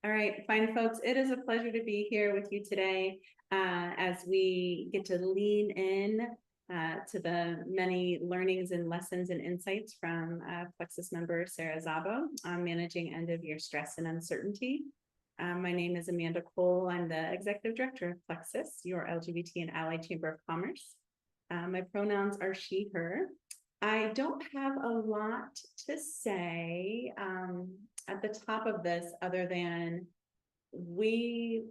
All right, fine folks, it is a pleasure to be here with you today as we get to lean in to the many learnings and lessons and insights from Plexus member Sara Szabó on managing end of year stress and uncertainty. My name is Amanda Cole. I'm the Executive Director of Plexus, your LGBT and Allied Chamber of Commerce. My pronouns are she, her. I don't have a lot to say at the top of this other than we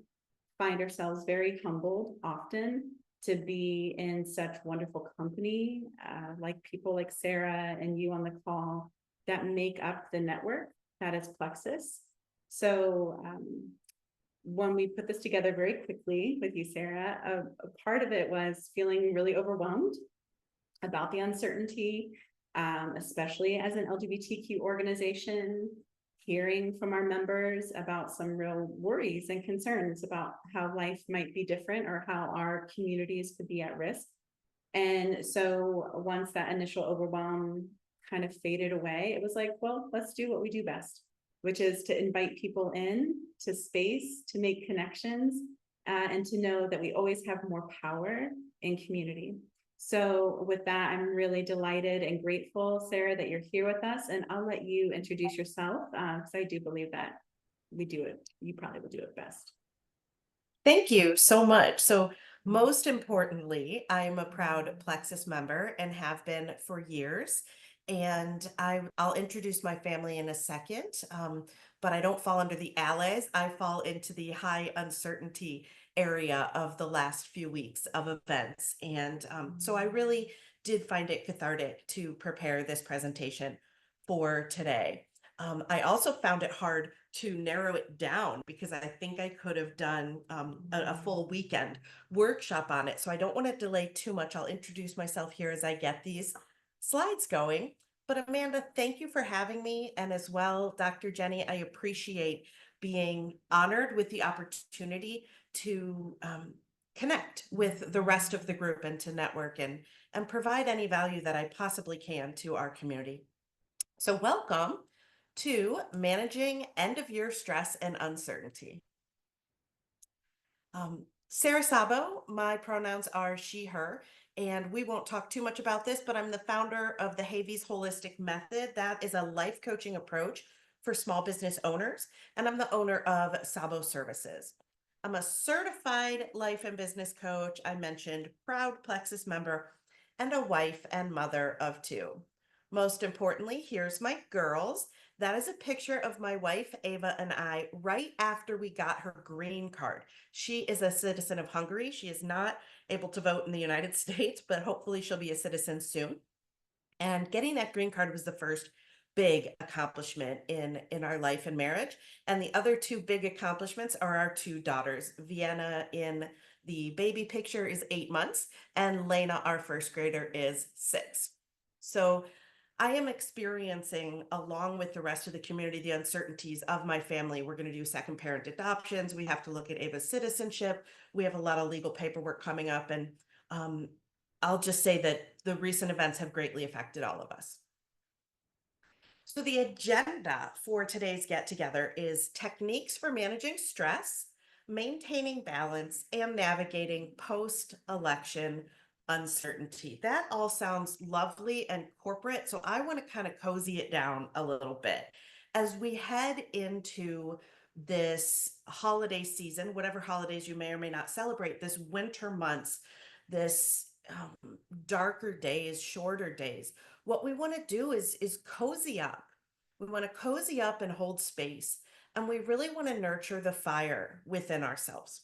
find ourselves very humbled often to be in such wonderful company, like people like Sara and you on the call that make up the network that is Plexus. So when we put this together very quickly with you, Sara, a part of it was feeling really overwhelmed about the uncertainty, especially as an LGBTQ organization, hearing from our members about some real worries and concerns about how life might be different or how our communities could be at risk. And so once that initial overwhelm kind of faded away, it was like, well, let's do what we do best, which is to invite people in to space, to make connections, and to know that we always have more power in community. So with that, I'm really delighted and grateful, Sara, that you're here with us, and I'll let you introduce yourself because I do believe that we do it. You probably will do it best. Thank you so much. So, most importantly, I'm a proud Plexus member and have been for years. And I'll introduce my family in a second, but I don't fall under the allies. I fall into the high uncertainty area of the last few weeks of events. And so I really did find it cathartic to prepare this presentation for today. I also found it hard to narrow it down because I think I could have done a full weekend workshop on it. So I don't want to delay too much. I'll introduce myself here as I get these slides going. But Amanda, thank you for having me. And as well, Dr. Jenny, I appreciate being honored with the opportunity to connect with the rest of the group and to network and provide any value that I possibly can to our community. So welcome to managing end of year stress and uncertainty. Sara Szabó, my pronouns are she, her, and we won't talk too much about this, but I'm the founder of the Havies Holistic Method. That is a life coaching approach for small business owners, and I'm the owner of Szabó Services. I'm a certified life and business coach. I mentioned proud Plexus member and a wife and mother of two. Most importantly, here's my girls. That is a picture of my wife, Ava, and I right after we got her green card. She is a citizen of Hungary. She is not able to vote in the United States, but hopefully she'll be a citizen soon. And getting that green card was the first big accomplishment in our life and marriage. And the other two big accomplishments are our two daughters. Vienna in the baby picture is 8 months, and Lena, our first grader, is 6. So I am experiencing, along with the rest of the community, the uncertainties of my family. We're going to do second parent adoptions. We have to look at Ava's citizenship. We have a lot of legal paperwork coming up. And I'll just say that the recent events have greatly affected all of us. So the agenda for today's get together is techniques for managing stress, maintaining balance, and navigating post-election uncertainty. That all sounds lovely and corporate, so I want to kind of cozy it down a little bit. As we head into this holiday season, whatever holidays you may or may not celebrate, this winter months, this darker days, shorter days, what we want to do is cozy up. We want to cozy up and hold space, and we really want to nurture the fire within ourselves.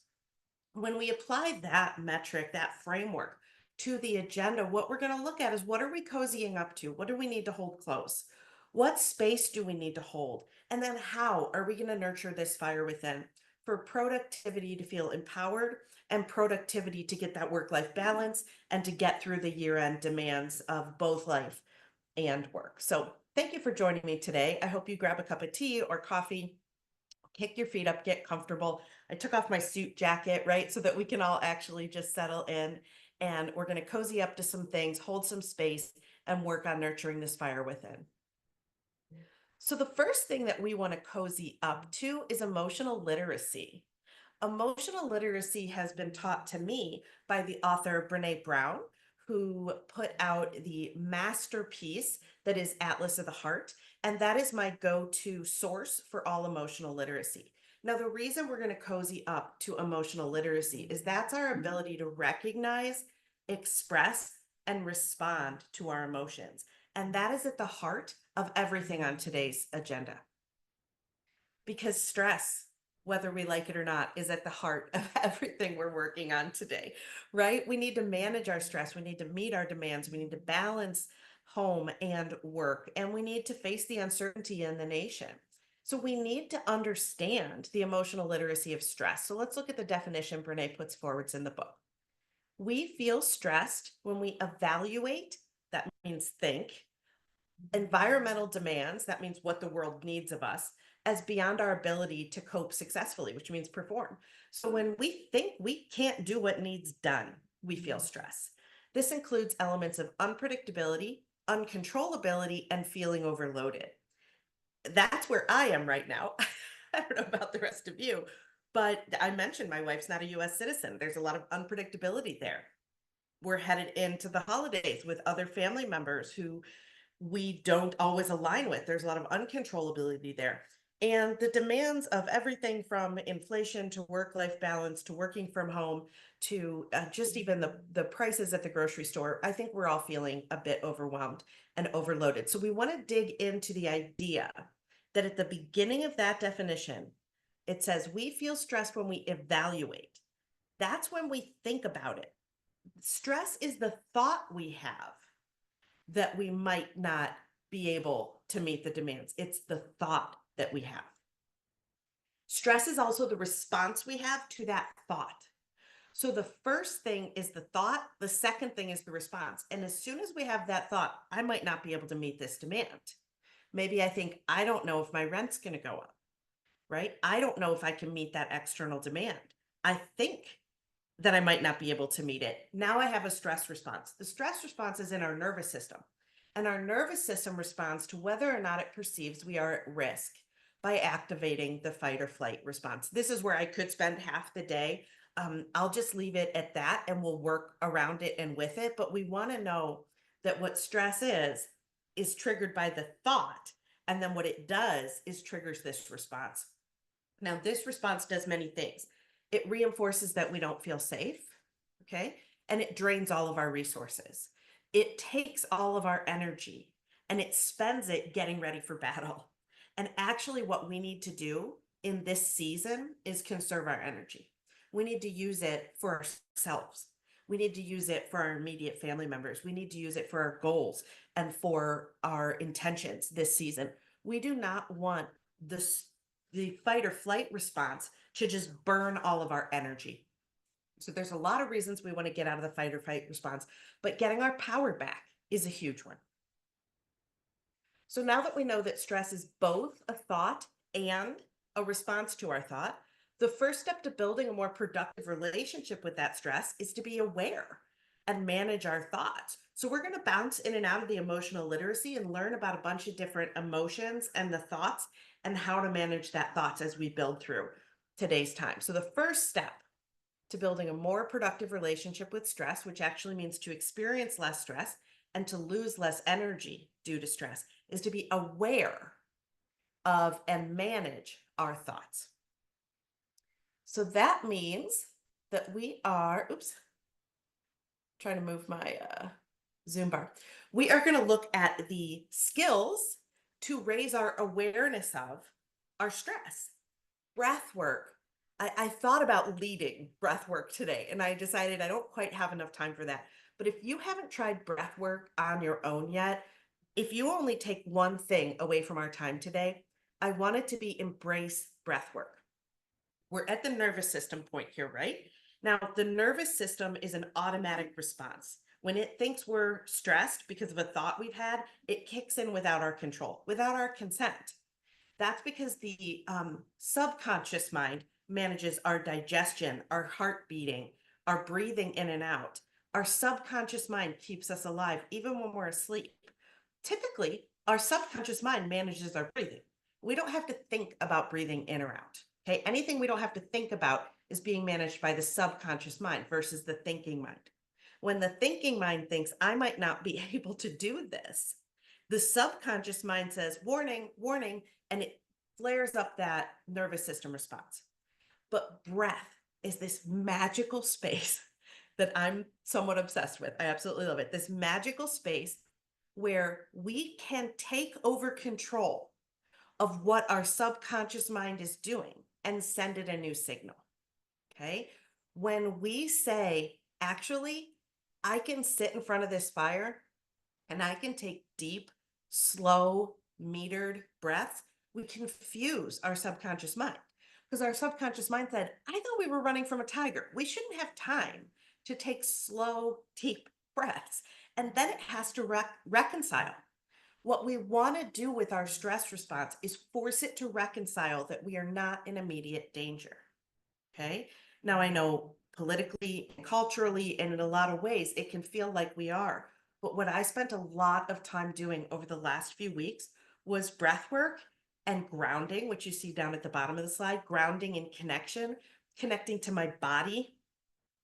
When we apply that metric, that framework to the agenda, what we're going to look at is, what are we cozying up to? What do we need to hold close? What space do we need to hold? And then how are we going to nurture this fire within for productivity to feel empowered and productivity to get that work-life balance and to get through the year-end demands of both life and work. So thank you for joining me today. I hope you grab a cup of tea or coffee, kick your feet up, get comfortable. I took off my suit jacket, right, so that we can all actually just settle in, and we're going to cozy up to some things, hold some space, and work on nurturing this fire within. So, the first thing that we want to cozy up to is emotional literacy. Emotional literacy has been taught to me by the author Brene Brown, who put out the masterpiece that is Atlas of the Heart. And that is my go to source for all emotional literacy. Now, the reason we're going to cozy up to emotional literacy is that's our ability to recognize, express, and respond to our emotions. And that is at the heart of everything on today's agenda. Because stress, whether we like it or not, is at the heart of everything we're working on today, right? We need to manage our stress. We need to meet our demands. We need to balance home and work, and we need to face the uncertainty in the nation. So we need to understand the emotional literacy of stress. So let's look at the definition Brene puts forwards in the book. We feel stressed when we evaluate, that means think, environmental demands, that means what the world needs of us, as beyond our ability to cope successfully, which means perform. So when we think we can't do what needs done, we feel stress. This includes elements of unpredictability, uncontrollability, and feeling overloaded. That's where I am right now. I don't know about the rest of you, but I mentioned my wife's not a US citizen. There's a lot of unpredictability there. We're headed into the holidays with other family members who we don't always align with. There's a lot of uncontrollability there. And the demands of everything from inflation to work life balance to working from home to just even the prices at the grocery store, I think we're all feeling a bit overwhelmed and overloaded. So we want to dig into the idea that at the beginning of that definition, it says we feel stressed when we evaluate. That's when we think about it. Stress is the thought we have that we might not be able to meet the demands. It's the thought that we have. Stress is also the response we have to that thought. So the first thing is the thought, the second thing is the response. And as soon as we have that thought, I might not be able to meet this demand. Maybe I think, I don't know if my rent's going to go up, right? I don't know if I can meet that external demand. I think that I might not be able to meet it. Now I have a stress response. The stress response is in our nervous system. And our nervous system responds to whether or not it perceives we are at risk by activating the fight or flight response. This is where I could spend half the day. I'll just leave it at that and we'll work around it and with it. But we want to know that what stress is triggered by the thought. And then what it does is triggers this response. Now, this response does many things. It reinforces that we don't feel safe, okay? And it drains all of our resources. It takes all of our energy and it spends it getting ready for battle. And actually, what we need to do in this season is conserve our energy. We need to use it for ourselves. We need to use it for our immediate family members. We need to use it for our goals and for our intentions this season. We do not want the fight or flight response to just burn all of our energy. So there's a lot of reasons we want to get out of the fight or flight response, but getting our power back is a huge one. So now that we know that stress is both a thought and a response to our thought, the first step to building a more productive relationship with that stress is to be aware and manage our thoughts. So we're going to bounce in and out of the emotional literacy and learn about a bunch of different emotions and the thoughts and how to manage that thoughts as we build through today's time. So the first step to building a more productive relationship with stress, which actually means to experience less stress and to lose less energy due to stress, is to be aware of and manage our thoughts. So that means that we are, oops, trying to move my Zoom bar. We are going to look at the skills to raise our awareness of our stress. Breath work. I thought about leading breath work today and I decided I don't quite have enough time for that. But if you haven't tried breath work on your own yet, if you only take one thing away from our time today, I want it to be embrace breath work. We're at the nervous system point here, right? Now, the nervous system is an automatic response. When it thinks we're stressed because of a thought we've had, it kicks in without our control, without our consent. That's because the subconscious mind manages our digestion, our heart beating, our breathing in and out. Our subconscious mind keeps us alive even when we're asleep. Typically, Our subconscious mind manages our breathing. We don't have to think about breathing in or out. Okay. Anything we don't have to think about is being managed by the subconscious mind versus the thinking mind. When the thinking mind thinks, I might not be able to do this, the subconscious mind says, warning, warning, and it flares up that nervous system response. But breath is this magical space that I'm somewhat obsessed with. I absolutely love it. This magical space where we can take over control of what our subconscious mind is doing and send it a new signal. Okay. When we say, actually, I can sit in front of this fire and I can take deep, slow, metered breaths, we confuse our subconscious mind. Because our subconscious mind said, I thought we were running from a tiger. We shouldn't have time to take slow, deep breaths. And then it has to reconcile. What we want to do with our stress response is force it to reconcile that we are not in immediate danger. Okay. Now, I know politically and culturally, and in a lot of ways, it can feel like we are. But what I spent a lot of time doing over the last few weeks was breath work and grounding, which you see down at the bottom of the slide, grounding and connection, connecting to my body,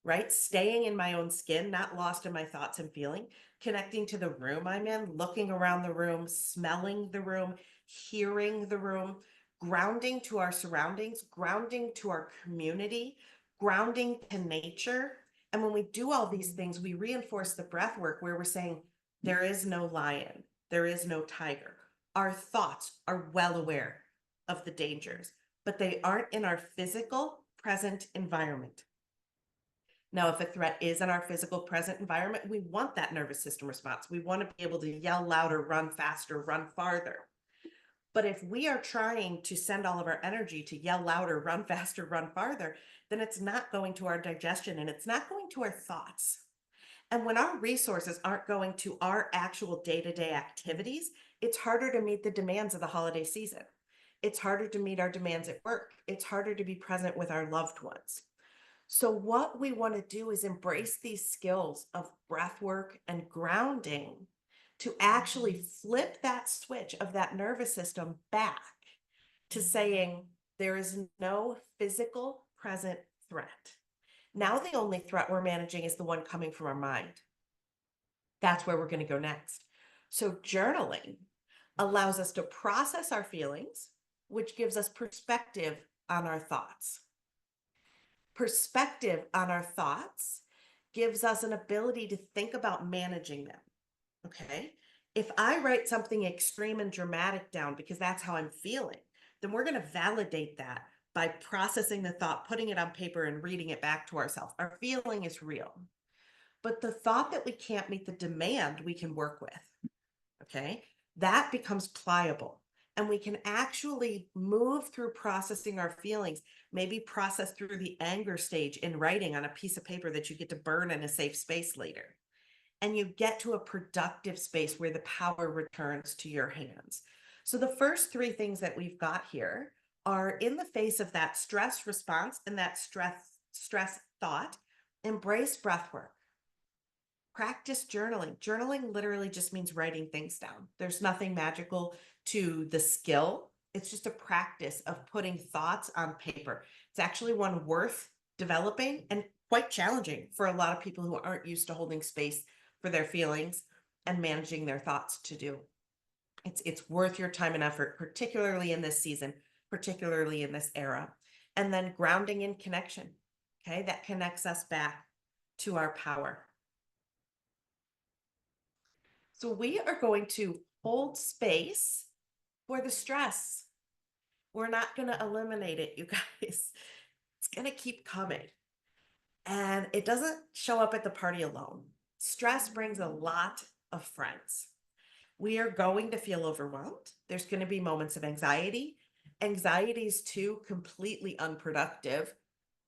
right? Staying in my own skin, not lost in my thoughts and feeling, connecting to the room I'm in, looking around the room, smelling the room, hearing the room, grounding to our surroundings, grounding to our community, grounding to nature. And when we do all these things, we reinforce the breath work where we're saying, there is no lion, there is no tiger. Our thoughts are well aware of the dangers, but they aren't in our physical present environment. Now, if a threat is in our physical present environment, we want that nervous system response. We want to be able to yell louder, run faster, run farther. But if we are trying to send all of our energy to yell louder, run faster, run farther, then it's not going to our digestion and it's not going to our thoughts. And when our resources aren't going to our actual day-to-day activities, it's harder to meet the demands of the holiday season. It's harder to meet our demands at work. It's harder to be present with our loved ones. So, what we want to do is embrace these skills of breath work and grounding to actually flip that switch of that nervous system back to saying there is no physical present threat. Now, the only threat we're managing is the one coming from our mind. That's where we're going to go next. So, journaling allows us to process our feelings, which gives us perspective on our thoughts. Perspective on our thoughts gives us an ability to think about managing them. Okay. If I write something extreme and dramatic down because that's how I'm feeling, then we're going to validate that by processing the thought, putting it on paper, and reading it back to ourselves. Our feeling is real. But the thought that we can't meet the demand, we can work with. Okay. That becomes pliable. And we can actually move through processing our feelings, maybe process through the anger stage in writing on a piece of paper that you get to burn in a safe space later. And you get to a productive space where the power returns to your hands. So the first three things that we've got here are in the face of that stress response and that stress thought, embrace breath work. Practice journaling. Journaling literally just means writing things down. There's nothing magical to the skill. It's just a practice of putting thoughts on paper. It's actually one worth developing and quite challenging for a lot of people who aren't used to holding space for their feelings and managing their thoughts to do. It's worth your time and effort, particularly in this season, particularly in this era. And then grounding in connection. Okay, that connects us back to our power. So we are going to hold space for the stress. We're not going to eliminate it, you guys. It's going to keep coming. And it doesn't show up at the party alone. Stress brings a lot of friends. We are going to feel overwhelmed. There's going to be moments of anxiety. Anxieties, too, completely unproductive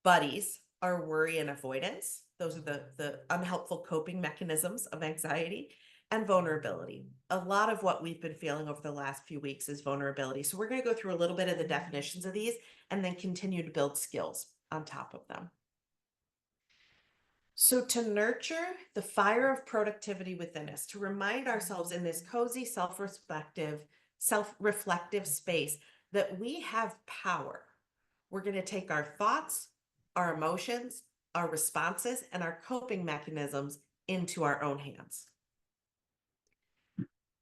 buddies are worry and avoidance. Those are the unhelpful coping mechanisms of anxiety. And vulnerability. A lot of what we've been feeling over the last few weeks is vulnerability. So we're going to go through a little bit of the definitions of these and then continue to build skills on top of them. So, to nurture the fire of productivity within us, to remind ourselves in this cozy, self reflective space that we have power, we're going to take our thoughts, our emotions, our responses, and our coping mechanisms into our own hands.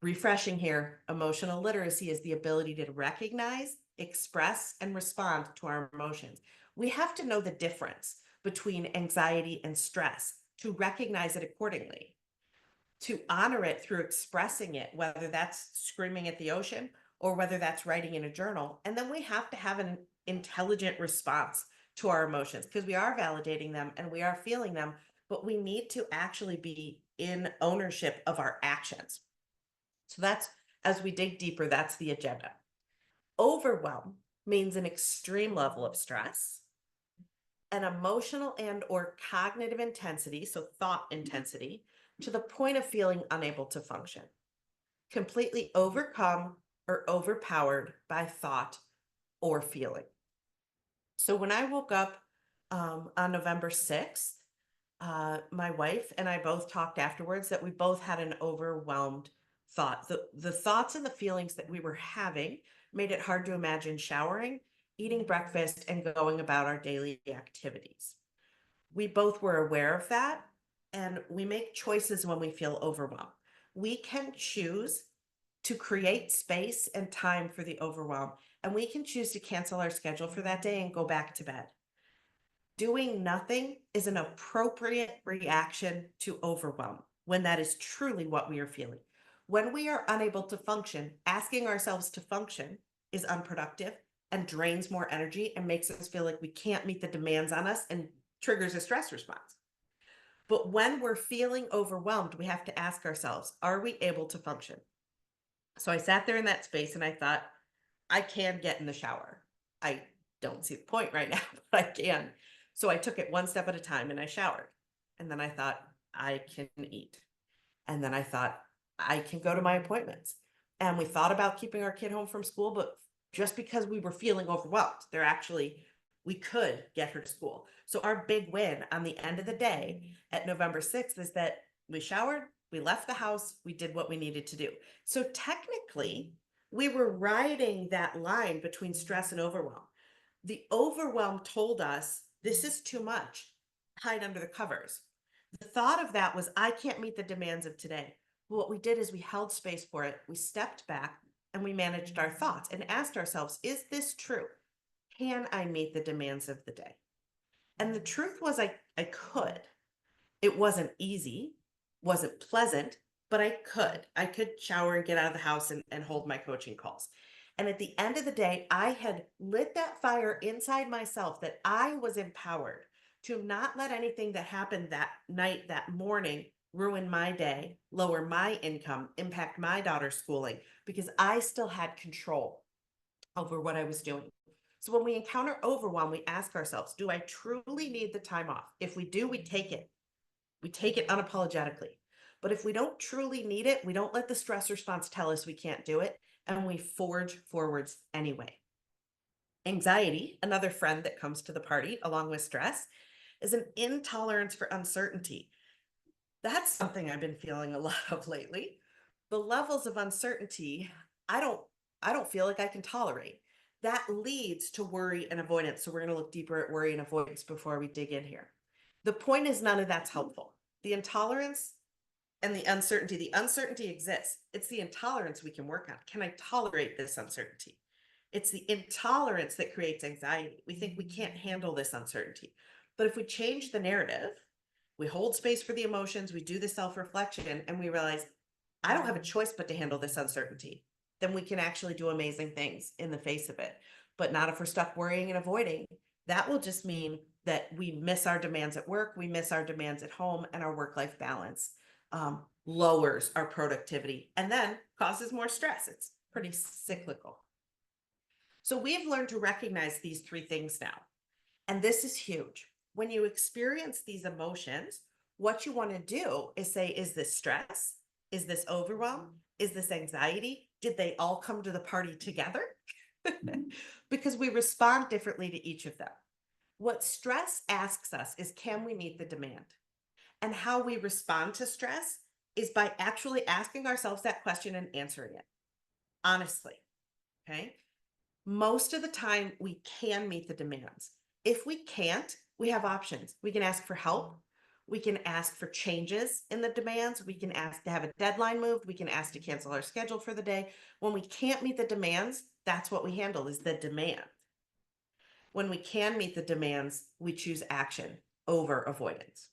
Refreshing here, emotional literacy is the ability to recognize, express, and respond to our emotions. We have to know the difference between anxiety and stress to recognize it accordingly, to honor it through expressing it, whether that's screaming at the ocean or whether that's writing in a journal. And then we have to have an intelligent response to our emotions because we are validating them and we are feeling them, but we need to actually be in ownership of our actions. So that's, as we dig deeper, that's the agenda. Overwhelm means an extreme level of stress, an emotional and or cognitive intensity, so thought intensity, to the point of feeling unable to function, completely overcome or overpowered by thought or feeling. So when I woke up on November 6th, my wife and I both talked afterwards that we both had an overwhelmed thought. The thoughts and the feelings that we were having made it hard to imagine showering, eating breakfast, and going about our daily activities. We both were aware of that, and we make choices when we feel overwhelmed. We can choose to create space and time for the overwhelm, and we can choose to cancel our schedule for that day and go back to bed. Doing nothing is an appropriate reaction to overwhelm when that is truly what we are feeling. When we are unable to function, asking ourselves to function is unproductive and drains more energy and makes us feel like we can't meet the demands on us and triggers a stress response. But when we're feeling overwhelmed, we have to ask ourselves, are we able to function? So I sat there in that space and I thought, I can get in the shower. I don't see the point right now, but I can. So I took it one step at a time and I showered. And then I thought, I can eat. And then I thought, I can go to my appointments. And we thought about keeping our kid home from school, but just because we were feeling overwhelmed, we could get her to school. So our big win on the end of the day at November 6th is that we showered, we left the house, we did what we needed to do. So technically, we were riding that line between stress and overwhelm. The overwhelm told us this is too much, hide under the covers. The thought of that was, I can't meet the demands of today. But what we did is we held space for it, we stepped back, and we managed our thoughts and asked ourselves, is this true? Can I meet the demands of the day? And the truth was, I could. It wasn't easy, wasn't pleasant, but I could. I could shower and get out of the house and hold my coaching calls. And at the end of the day, I had lit that fire inside myself that I was empowered to not let anything that happened that night, that morning, ruin my day, lower my income, impact my daughter's schooling, because I still had control over what I was doing. So when we encounter overwhelm, we ask ourselves, do I truly need the time off? If we do, we take it. We take it unapologetically. But if we don't truly need it, we don't let the stress response tell us we can't do it, and we forge forwards anyway. Anxiety, another friend that comes to the party along with stress, is an intolerance for uncertainty. That's something I've been feeling a lot of lately. The levels of uncertainty, I don't I don't feel like I can tolerate. That leads to worry and avoidance. So we're going to look deeper at worry and avoidance before we dig in here. The point is none of that's helpful. The intolerance and the uncertainty exists. It's the intolerance we can work on. Can I tolerate this uncertainty? It's the intolerance that creates anxiety. We think we can't handle this uncertainty. But if we change the narrative, we hold space for the emotions, we do the self reflection, and we realize, I don't have a choice but to handle this uncertainty, then we can actually do amazing things in the face of it. But not if we're stuck worrying and avoiding. That will just mean that we miss our demands at work, we miss our demands at home, and our work life balance lowers our productivity and then causes more stress. It's pretty cyclical. So we've learned to recognize these three things now. And this is huge. When you experience these emotions, what you want to do is say, is this stress? Is this overwhelm? Is this anxiety? Did they all come to the party together? Because we respond differently to each of them. What stress asks us is, can we meet the demand? And how we respond to stress is by actually asking ourselves that question and answering it honestly. Okay. Most of the time, we can meet the demands. If we can't, we have options. We can ask for help. We can ask for changes in the demands. We can ask to have a deadline moved. We can ask to cancel our schedule for the day. When we can't meet the demands, that's what we handle is the demand. When we can meet the demands, we choose action over avoidance.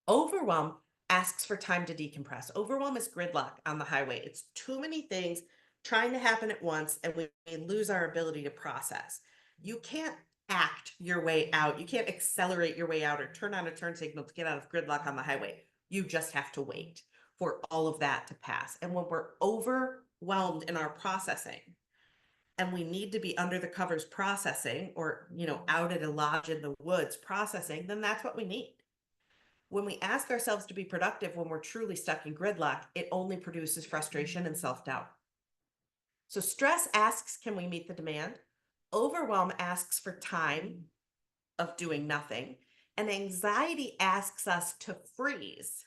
Overwhelm asks for time to decompress. Overwhelm is gridlock on the highway. It's too many things trying to happen at once, and we lose our ability to process. You can't act your way out. You can't accelerate your way out or turn on a turn signal to get out of gridlock on the highway. You just have to wait for all of that to pass. And when we're overwhelmed in our processing, and we need to be under the covers processing, or out at a lodge in the woods processing, then that's what we need. When we ask ourselves to be productive when we're truly stuck in gridlock, it only produces frustration and self-doubt. So stress asks, can we meet the demand? Overwhelm asks for time of doing nothing. And anxiety asks us to freeze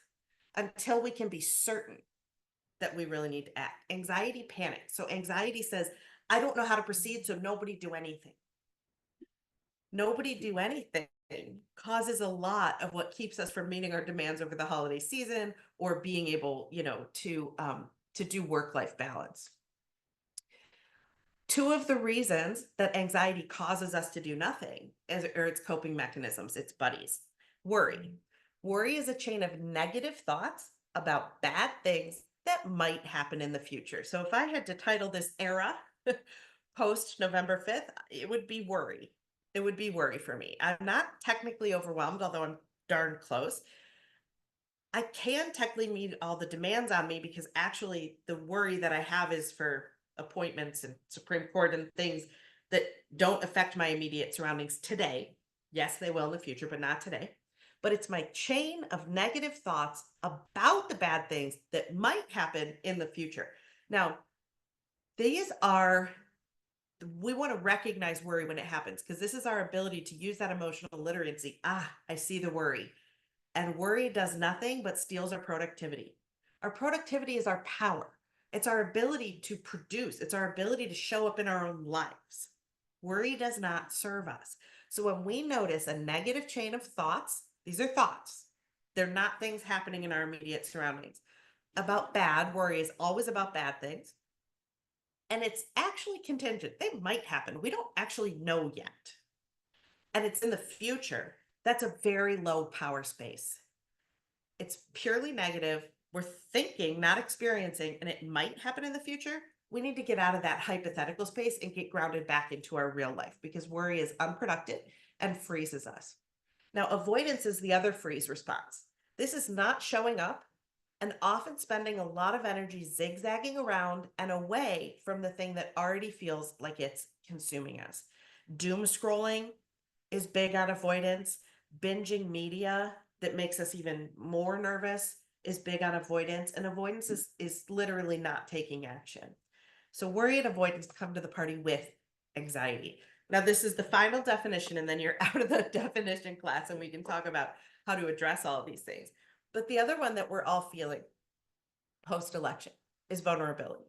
until we can be certain that we really need to act. Anxiety panics. So anxiety says, I don't know how to proceed, so nobody do anything. Nobody do anything causes a lot of what keeps us from meeting our demands over the holiday season or being able, to do work-life balance. Two of the reasons that anxiety causes us to do nothing are its coping mechanisms, its buddies. Worry. Worry is a chain of negative thoughts about bad things that might happen in the future. So if I had to title this era post November 5th, it would be worry. It would be worry for me. I'm not technically overwhelmed, although I'm darn close. I can technically meet all the demands on me because actually the worry that I have is for appointments and Supreme Court and things that don't affect my immediate surroundings today. Yes, they will in the future, but not today. But it's my chain of negative thoughts about the bad things that might happen in the future. Now, we want to recognize worry when it happens because this is our ability to use that emotional literacy. I see the worry. And worry does nothing but steals our productivity. Our productivity is our power. It's our ability to produce. It's our ability to show up in our own lives. Worry does not serve us. So when we notice a negative chain of thoughts, these are thoughts. They're not things happening in our immediate surroundings. About bad, worry is always about bad things. And it's actually contingent. They might happen. We don't actually know yet. And it's in the future. That's a very low power space. It's purely negative. We're thinking, not experiencing, and it might happen in the future. We need to get out of that hypothetical space and get grounded back into our real life because worry is unproductive and freezes us. Now, avoidance is the other freeze response. This is not showing up and often spending a lot of energy zigzagging around and away from the thing that already feels like it's consuming us. Doom scrolling is big on avoidance. Binging media that makes us even more nervous is big on avoidance. And avoidance is literally not taking action. So worry and avoidance come to the party with anxiety. Now, this is the final definition, and then you're out of the definition class, and we can talk about how to address all of these things. But the other one that we're all feeling post-election is vulnerability.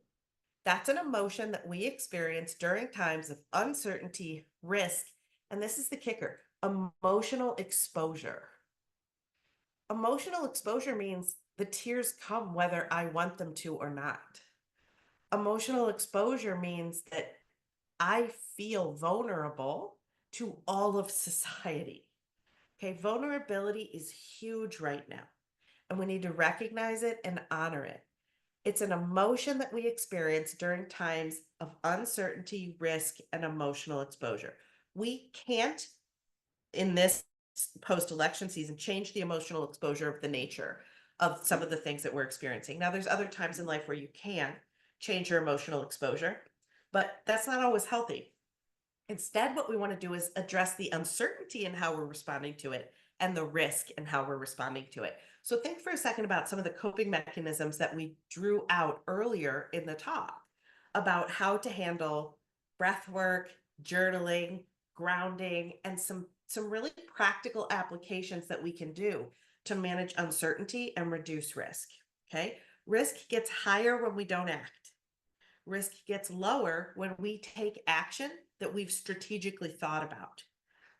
That's an emotion that we experience during times of uncertainty, risk, and this is the kicker, emotional exposure. Emotional exposure means the tears come whether I want them to or not. Emotional exposure means that I feel vulnerable to all of society. Okay, vulnerability is huge right now, and we need to recognize it and honor it. It's an emotion that we experience during times of uncertainty, risk, and emotional exposure. We can't, in this post-election season, change the emotional exposure of the nature of some of the things that we're experiencing. Now, there's other times in life where you can change your emotional exposure, but that's not always healthy. Instead, what we want to do is address the uncertainty in how we're responding to it and the risk in how we're responding to it. So think for a second about some of the coping mechanisms that we drew out earlier in the talk about how to handle breath work, journaling, grounding, and some really practical applications that we can do to manage uncertainty and reduce risk. Okay. Risk gets higher when we don't act. Risk gets lower when we take action that we've strategically thought about.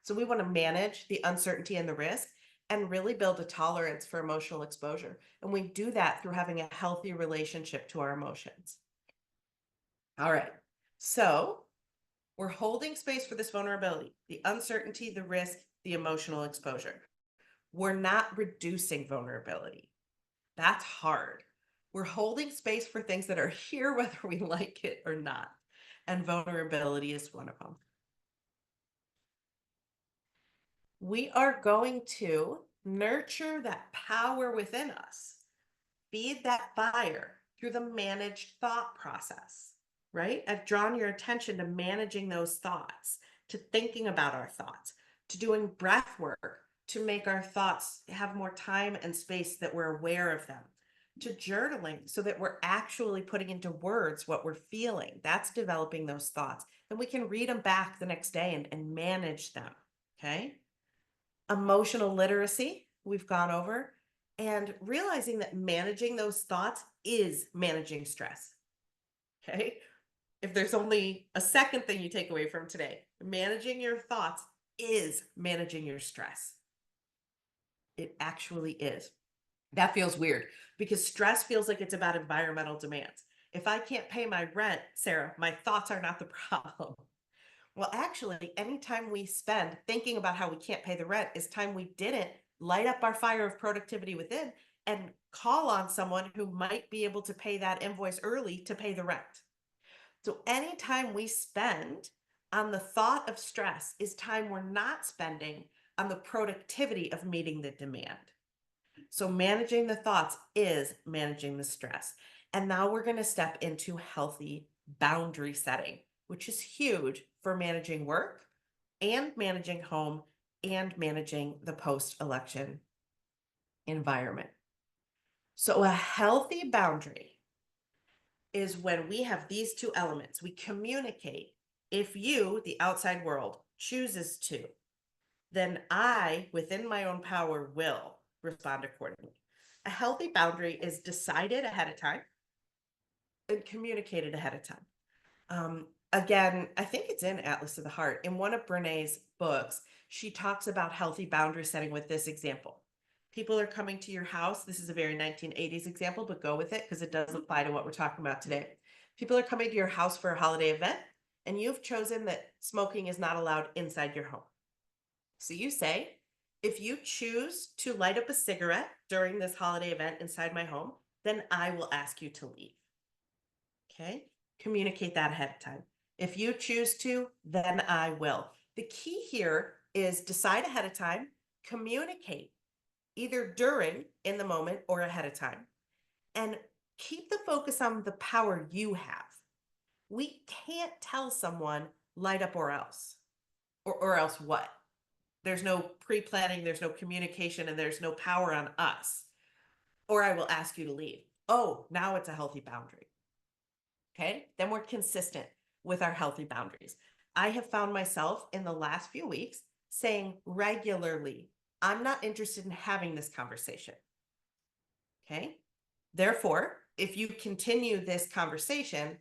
So we want to manage the uncertainty and the risk and really build a tolerance for emotional exposure. And we do that through having a healthy relationship to our emotions. All right. So we're holding space for this vulnerability, the uncertainty, the risk, the emotional exposure. We're not reducing vulnerability. That's hard. We're holding space for things that are here, whether we like it or not. And vulnerability is one of them. We are going to nurture that power within us, feed that fire through the managed thought process, right? I've drawn your attention to managing those thoughts, to thinking about our thoughts, to doing breath work to make our thoughts have more time and space that we're aware of them, to journaling so that we're actually putting into words what we're feeling. That's developing those thoughts. Then we can read them back the next day and manage them. Okay. Emotional literacy, we've gone over, and realizing that managing those thoughts is managing stress. Okay. If there's only a second thing you take away from today, managing your thoughts is managing your stress. It actually is. That feels weird because stress feels like it's about environmental demands. If I can't pay my rent, Sarah, my thoughts are not the problem. Well, actually, anytime we spend thinking about how we can't pay the rent is time we didn't light up our fire of productivity within and call on someone who might be able to pay that invoice early to pay the rent. So anytime we spend on the thought of stress is time we're not spending on the productivity of meeting the demand. So managing the thoughts is managing the stress. And now we're going to step into healthy boundary setting, which is huge for managing work and managing home and managing the post-election environment. So a healthy boundary is when we have these two elements. We communicate. If you, the outside world, chooses to, then I, within my own power, will respond accordingly. A healthy boundary is decided ahead of time and communicated ahead of time. Again, I think it's in Atlas of the Heart. In one of Brené's books, she talks about healthy boundary setting with this example. People are coming to your house. This is a very 1980s example, but go with it because it does apply to what we're talking about today. People are coming to your house for a holiday event, and you've chosen that smoking is not allowed inside your home. So you say, if you choose to light up a cigarette during this holiday event inside my home, then I will ask you to leave. Okay. Communicate that ahead of time. If you choose to, then I will. The key here is decide ahead of time, communicate either during, in the moment, or ahead of time, and keep the focus on the power you have. We can't tell someone light up or else, or else what? There's no pre-planning, there's no communication, and there's no power on us. Or I will ask you to leave. Oh, now it's a healthy boundary. Okay, then we're consistent with our healthy boundaries. I have found myself in the last few weeks saying regularly, I'm not interested in having this conversation. Okay, therefore, if you continue this conversation,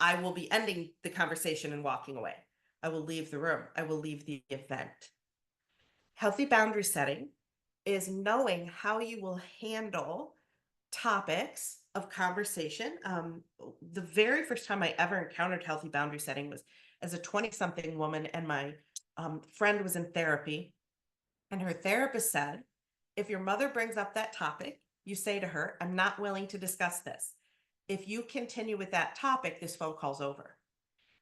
I will be ending the conversation and walking away. I will leave the room. I will leave the event. Healthy boundary setting is knowing how you will handle topics of conversation. The very first time I ever encountered healthy boundary setting was as a 20-something woman, and my friend was in therapy, and her therapist said, if your mother brings up that topic, you say to her, I'm not willing to discuss this. If you continue with that topic, this phone call's over.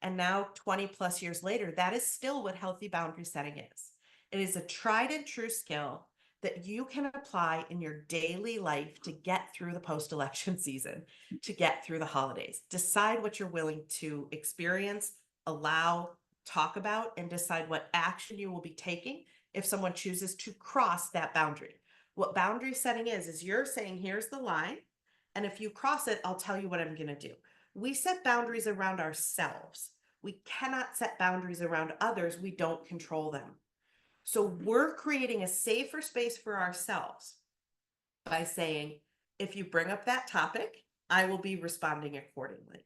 And now 20 plus years later, that is still what healthy boundary setting is. It is a tried and true skill that you can apply in your daily life to get through the post-election season, to get through the holidays. Decide what you're willing to experience, allow, talk about, and decide what action you will be taking if someone chooses to cross that boundary. What boundary setting is you're saying, here's the line, and if you cross it, I'll tell you what I'm going to do. We set boundaries around ourselves. We cannot set boundaries around others. We don't control them. So we're creating a safer space for ourselves by saying, if you bring up that topic, I will be responding accordingly.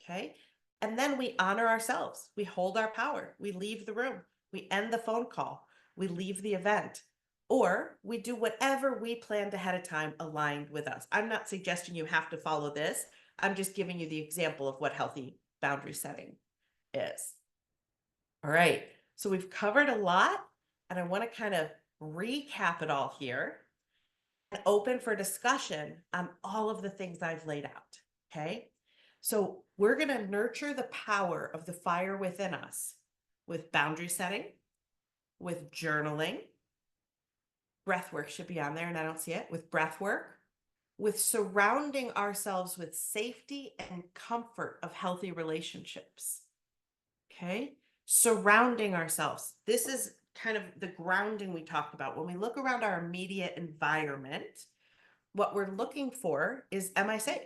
Okay. And then we honor ourselves. We hold our power. We leave the room. We end the phone call. We leave the event. Or we do whatever we planned ahead of time aligned with us. I'm not suggesting you have to follow this. I'm just giving you the example of what healthy boundary setting is. All right. So we've covered a lot, and I want to kind of recap it all here and open for discussion on all of the things I've laid out. Okay. So we're going to nurture the power of the fire within us with boundary setting, with journaling. Breath work should be on there, and I don't see it. With breath work, with surrounding ourselves with safety and comfort of healthy relationships. Okay. Surrounding ourselves. This is kind of the grounding we talked about. When we look around our immediate environment, what we're looking for is, am I safe?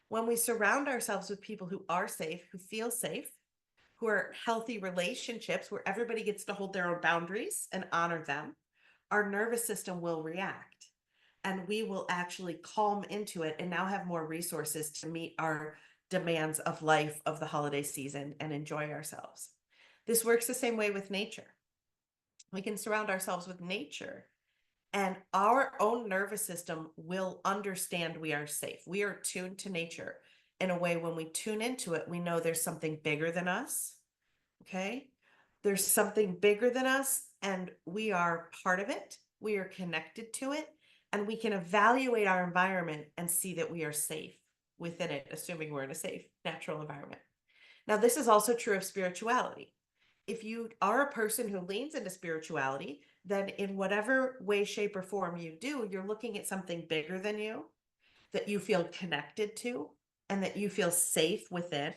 When we surround ourselves with people who are safe, who feel safe, who are healthy relationships where everybody gets to hold their own boundaries and honor them, our nervous system will react and we will actually calm into it and now have more resources to meet our demands of life, of the holiday season, and enjoy ourselves. This works the same way with nature. We can surround ourselves with nature and our own nervous system will understand we are safe. We are tuned to nature in a way. When we tune into it, we know there's something bigger than us. Okay. There's something bigger than us and we are part of it. We are connected to it and we can evaluate our environment and see that we are safe within it, assuming we're in a safe, natural environment. Now, this is also true of spirituality. If you are a person who leans into spirituality, then in whatever way, shape, or form you do, you're looking at something bigger than you that you feel connected to and that you feel safe within.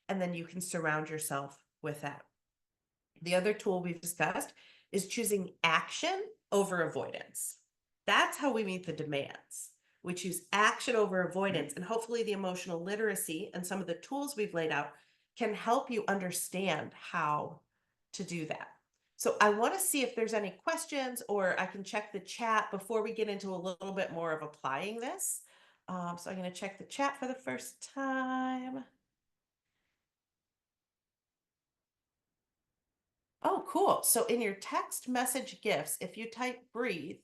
And then you can surround yourself with that. The other tool we've discussed is choosing action over avoidance. That's how we meet the demands. We choose action over avoidance, and hopefully the emotional literacy and some of the tools we've laid out can help you understand how to do that. So I want to see if there's any questions, or I can check the chat before we get into a little bit more of applying this. So I'm going to check the chat for the first time. Oh, cool. So in your text message gifts, if you type breathe,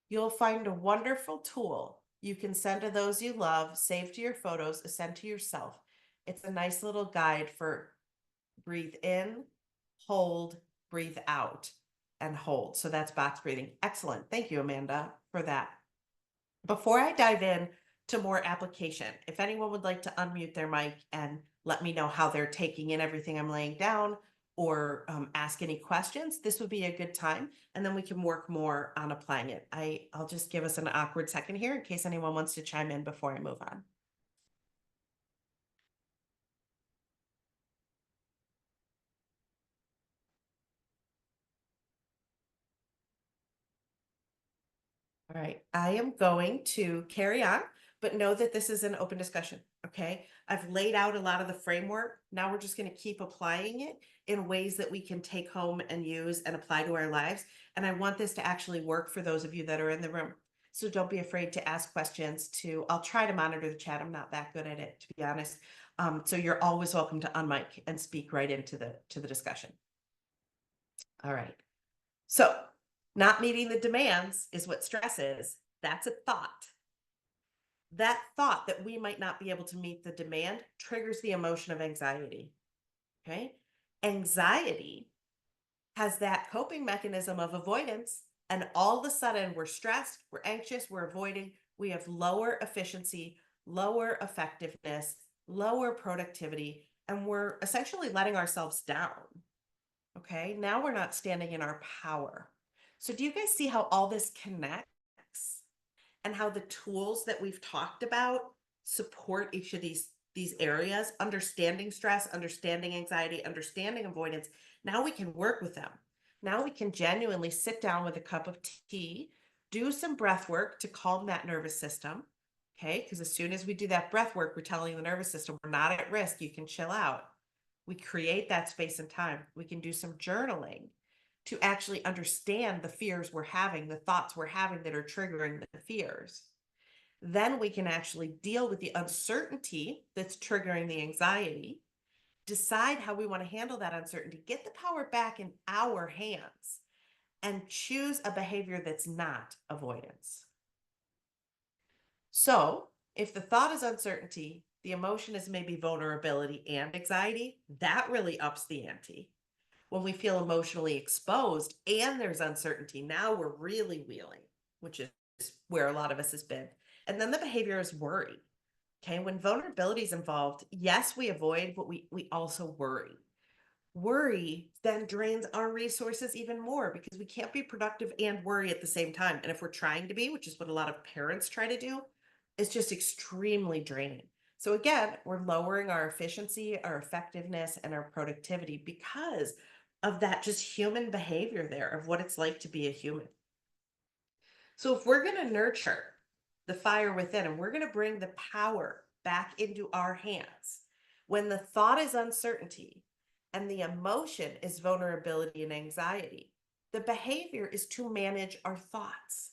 you'll find a wonderful tool you can send to those you love, save to your photos, send to yourself. It's a nice little guide for breathe in, hold, breathe out, and hold. So that's box breathing. Excellent. Thank you, Amanda, for that. Before I dive in to more application, if anyone would like to unmute their mic and let me know how they're taking in everything I'm laying down, or ask any questions, this would be a good time. And then we can work more on applying it. I'll just give us an awkward second here in case anyone wants to chime in before I move on. All right, I am going to carry on, but know that this is an open discussion, okay? I've laid out a lot of the framework. Now we're just going to keep applying it in ways that we can take home and use and apply to our lives. And I want this to actually work for those of you that are in the room. So don't be afraid to ask questions I'll try to monitor the chat. I'm not that good at it, to be honest. So you're always welcome to unmic and speak right into the discussion. All right. So not meeting the demands is what stress is. That's a thought. That thought that we might not be able to meet the demand triggers the emotion of anxiety. Okay. Anxiety has that coping mechanism of avoidance. And all of a sudden we're stressed, we're anxious, we're avoiding, we have lower efficiency, lower effectiveness, lower productivity, and we're essentially letting ourselves down. Okay. Now we're not standing in our power. So do you guys see how all this connects and how the tools that we've talked about support each of these areas? Understanding stress, understanding anxiety, understanding avoidance. Now we can work with them. Now we can genuinely sit down with a cup of tea, do some breath work to calm that nervous system. Okay. Because as soon as we do that breath work, we're telling the nervous system we're not at risk. You can chill out. We create that space and time. We can do some journaling. to actually understand the fears we're having, the thoughts we're having that are triggering the fears. Then we can actually deal with the uncertainty that's triggering the anxiety, decide how we want to handle that uncertainty, get the power back in our hands, and choose a behavior that's not avoidance. So, if the thought is uncertainty, the emotion is maybe vulnerability and anxiety, that really ups the ante. When we feel emotionally exposed and there's uncertainty, now we're really wheeling, which is where a lot of us has been. And then the behavior is worry. Okay, when vulnerability is involved, yes, we avoid, but we also worry. Worry then drains our resources even more because we can't be productive and worry at the same time. And if we're trying to be, which is what a lot of parents try to do, it's just extremely draining. So again, we're lowering our efficiency, our effectiveness, and our productivity because of that just human behavior there of what it's like to be a human. So if we're going to nurture the fire within and we're going to bring the power back into our hands, when the thought is uncertainty and the emotion is vulnerability and anxiety, the behavior is to manage our thoughts.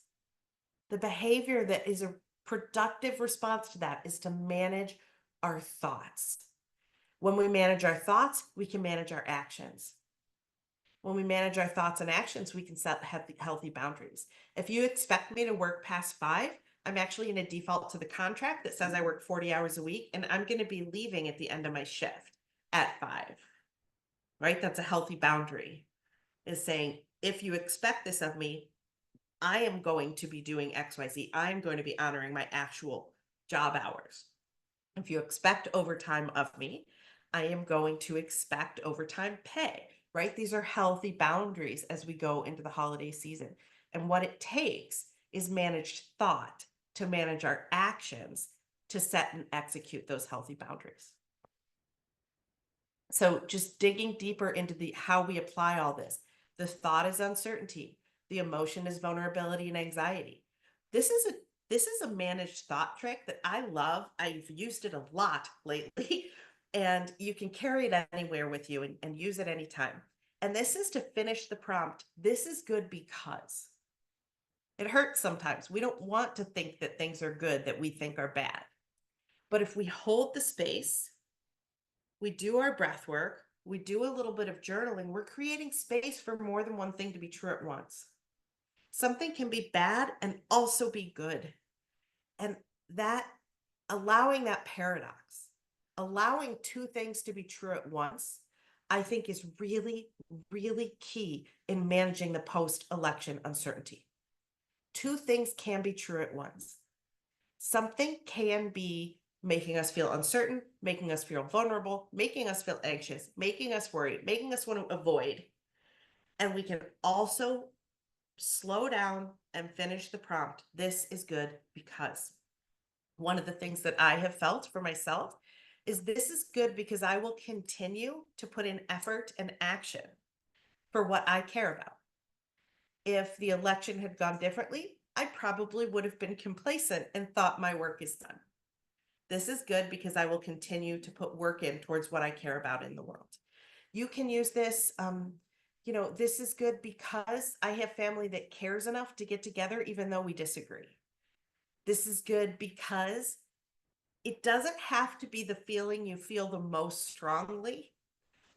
The behavior that is a productive response to that is to manage our thoughts. When we manage our thoughts, we can manage our actions. When we manage our thoughts and actions, we can set healthy boundaries. If you expect me to work past 5, I'm actually going to default to the contract that says I work 40 hours a week, and I'm going to be leaving at the end of my shift at 5, right? That's a healthy boundary, is saying, if you expect this of me, I am going to be doing XYZ. I'm going to be honoring my actual job hours. If you expect overtime of me, I am going to expect overtime pay, right? These are healthy boundaries as we go into the holiday season. And what it takes is managed thought to manage our actions to set and execute those healthy boundaries. So just digging deeper into the how we apply all this. The thought is uncertainty. The emotion is vulnerability and anxiety. This is a managed thought trick that I love. I've used it a lot lately, and you can carry it anywhere with you and use it anytime. And this is to finish the prompt. This is good because it hurts sometimes. We don't want to think that things are good that we think are bad. But if we hold the space, we do our breath work, we do a little bit of journaling, we're creating space for more than one thing to be true at once. Something can be bad and also be good. And that allowing that paradox, allowing two things to be true at once, I think is really, really key in managing the post-election uncertainty. Two things can be true at once. Something can be making us feel uncertain, making us feel vulnerable, making us feel anxious, making us worried, making us want to avoid. And we can also slow down and finish the prompt. This is good because one of the things that I have felt for myself is this is good because I will continue to put in effort and action for what I care about. If the election had gone differently, I probably would have been complacent and thought my work is done. This is good because I will continue to put work in towards what I care about in the world. You can use this, this is good because I have family that cares enough to get together even though we disagree. This is good because it doesn't have to be the feeling you feel the most strongly,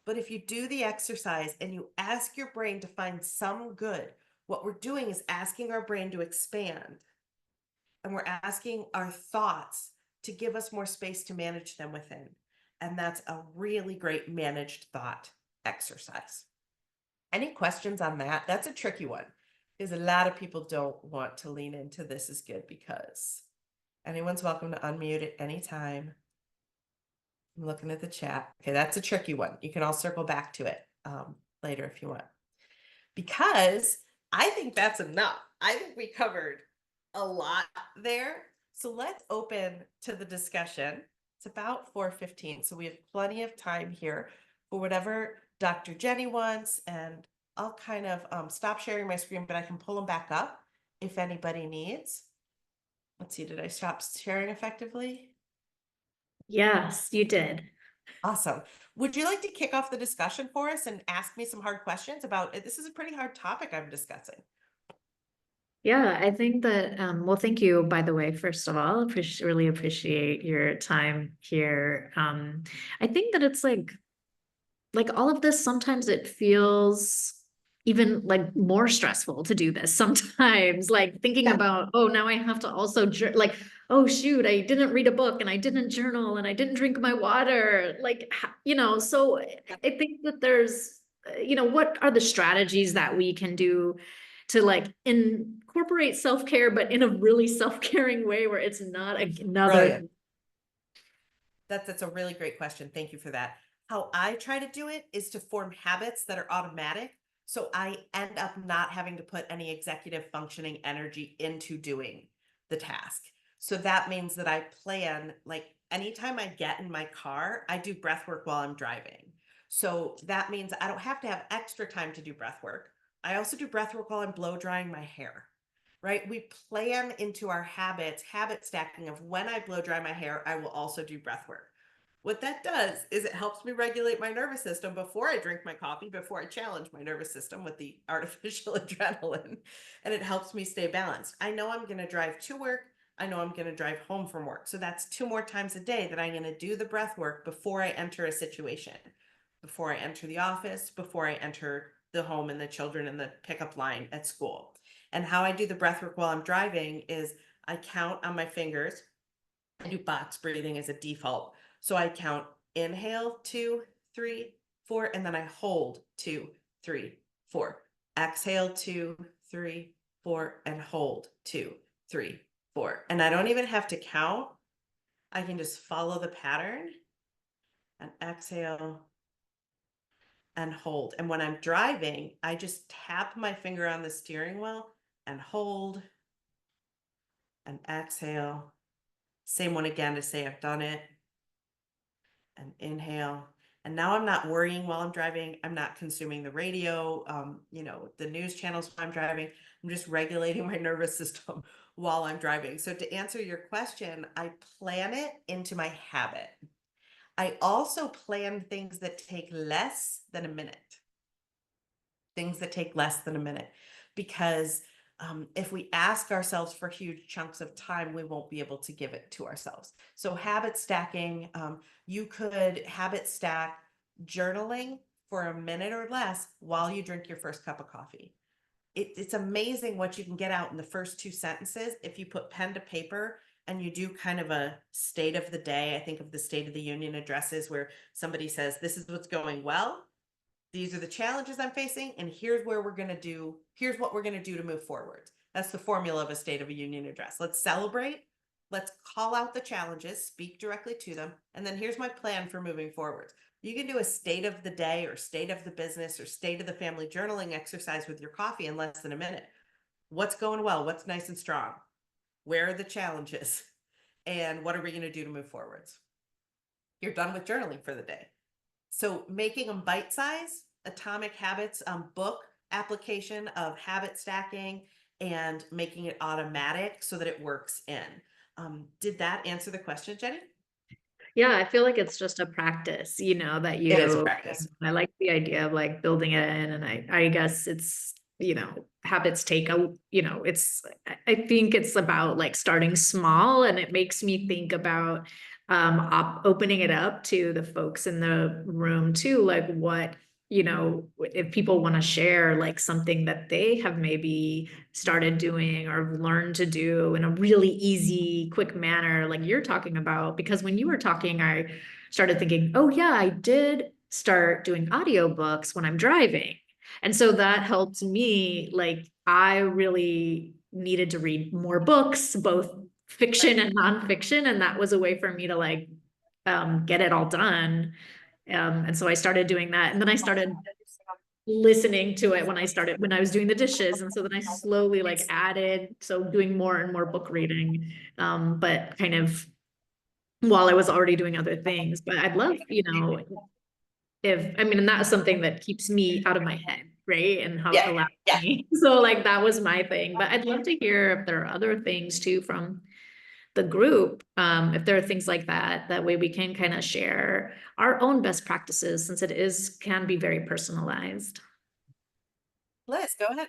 but if you do the exercise and you ask your brain to find some good, what we're doing is asking our brain to expand, and we're asking our thoughts to give us more space to manage them within. And that's a really great managed thought exercise. Any questions on that? That's a tricky one because a lot of people don't want to lean into this is good because. Anyone's welcome to unmute at any time. I'm looking at the chat. Okay, that's a tricky one. You can all circle back to it later if you want. Because I think that's enough. I think we covered a lot there. So let's open to the discussion. It's about 4:15, so we have plenty of time here for whatever Dr. Jenny wants, and I'll kind of stop sharing my screen, but I can pull them back up if anybody needs. Let's see, did I stop sharing effectively? Yes, you did. Awesome. Would you like to kick off the discussion for us and ask me some hard questions about it? This is a pretty hard topic I'm discussing. Yeah, I think that, well, thank you, by the way, first of all, really appreciate your time here. I think that it's like all of this, sometimes it feels even like more stressful to do this sometimes, like thinking Yeah. about, oh, now I have to also like, oh shoot, I didn't read a book and I didn't journal and I didn't drink my water, like, so I think that there's, what are the strategies that we can do to like incorporate self-care, but in a really self-caring way where it's not another. Brilliant. That's a really great question. Thank you for that. How I try to do it is to form habits that are automatic. So I end up not having to put any executive functioning energy into doing the task. So that means that I plan, like anytime I get in my car, I do breath work while I'm driving. So that means I don't have to have extra time to do breath work. I also do breath work while I'm blow drying my hair, right? We plan into our habits, habit stacking of when I blow dry my hair, I will also do breath work. What that does is it helps me regulate my nervous system before I drink my coffee, before I challenge my nervous system with the artificial adrenaline, and it helps me stay balanced. I know I'm going to drive to work. I know I'm going to drive home from work. So that's 2 more times a day that I'm going to do the breath work before I enter a situation, before I enter the office, before I enter the home and the children and the pickup line at school. And how I do the breath work while I'm driving is I count on my fingers. I do box breathing as a default. So I count inhale, 2, 3, 4, and then I hold 2, 3, 4. Exhale, 2, 3, 4, and hold 2, 3, 4. And I don't even have to count. I can just follow the pattern and exhale and hold. And when I'm driving, I just tap my finger on the steering wheel and hold and exhale. Same one again to say I've done it. And inhale. And now I'm not worrying while I'm driving. I'm not consuming the radio, the news channels while I'm driving. I'm just regulating my nervous system while I'm driving. So to answer your question, I plan it into my habit. I also plan things that take less than a minute. Things that take less than a minute. Because if we ask ourselves for huge chunks of time, we won't be able to give it to ourselves. So habit stacking, you could habit stack journaling for a minute or less while you drink your first cup of coffee. It's amazing what you can get out in the first 2 sentences if you put pen to paper and you do kind of a state of the day. I think of the State of the Union addresses where somebody says, this is what's going well. These are the challenges I'm facing, and here's what we're going to do to move forward. That's the formula of a State of a Union address. Let's celebrate. Let's call out the challenges, speak directly to them, and then here's my plan for moving forward. You can do a state of the day or state of the business or state of the family journaling exercise with your coffee in less than a minute. What's going well? What's nice and strong? Where are the challenges? And what are we going to do to move forwards? You're done with journaling for the day. So making them bite-sized, Atomic Habits book application of habit stacking and making it automatic so that it works in. Did that answer the question, Jenny? Yeah, I feel like it's just a practice, that It is a you, practice. I like the idea of like building it in, and I guess it's, habits take I think it's about like starting small, and it makes me think about opening it up to the folks in the room too, like what, if people want to share like something that they have maybe started doing or learned to do in a really easy, quick manner, like you're talking about. Because when you were talking, I started thinking, oh yeah, I did start doing audiobooks when I'm driving. And so that helped me. Like I really needed to read more books, both fiction and nonfiction. And that was a way for me to like get it all done. And so I started doing that. And then I started listening to it when I was doing the dishes. And so then I slowly like added, so doing more and more book reading, but kind of while I was already doing other things. But I'd love, and that was something that keeps me out of my head, right? And how Yeah, allows yeah. me. So like that was my thing. But I'd love to hear if there are other things too from the group, if there are things like that, that way we can kind of share our own best practices, since can be very personalized. Liz, go ahead.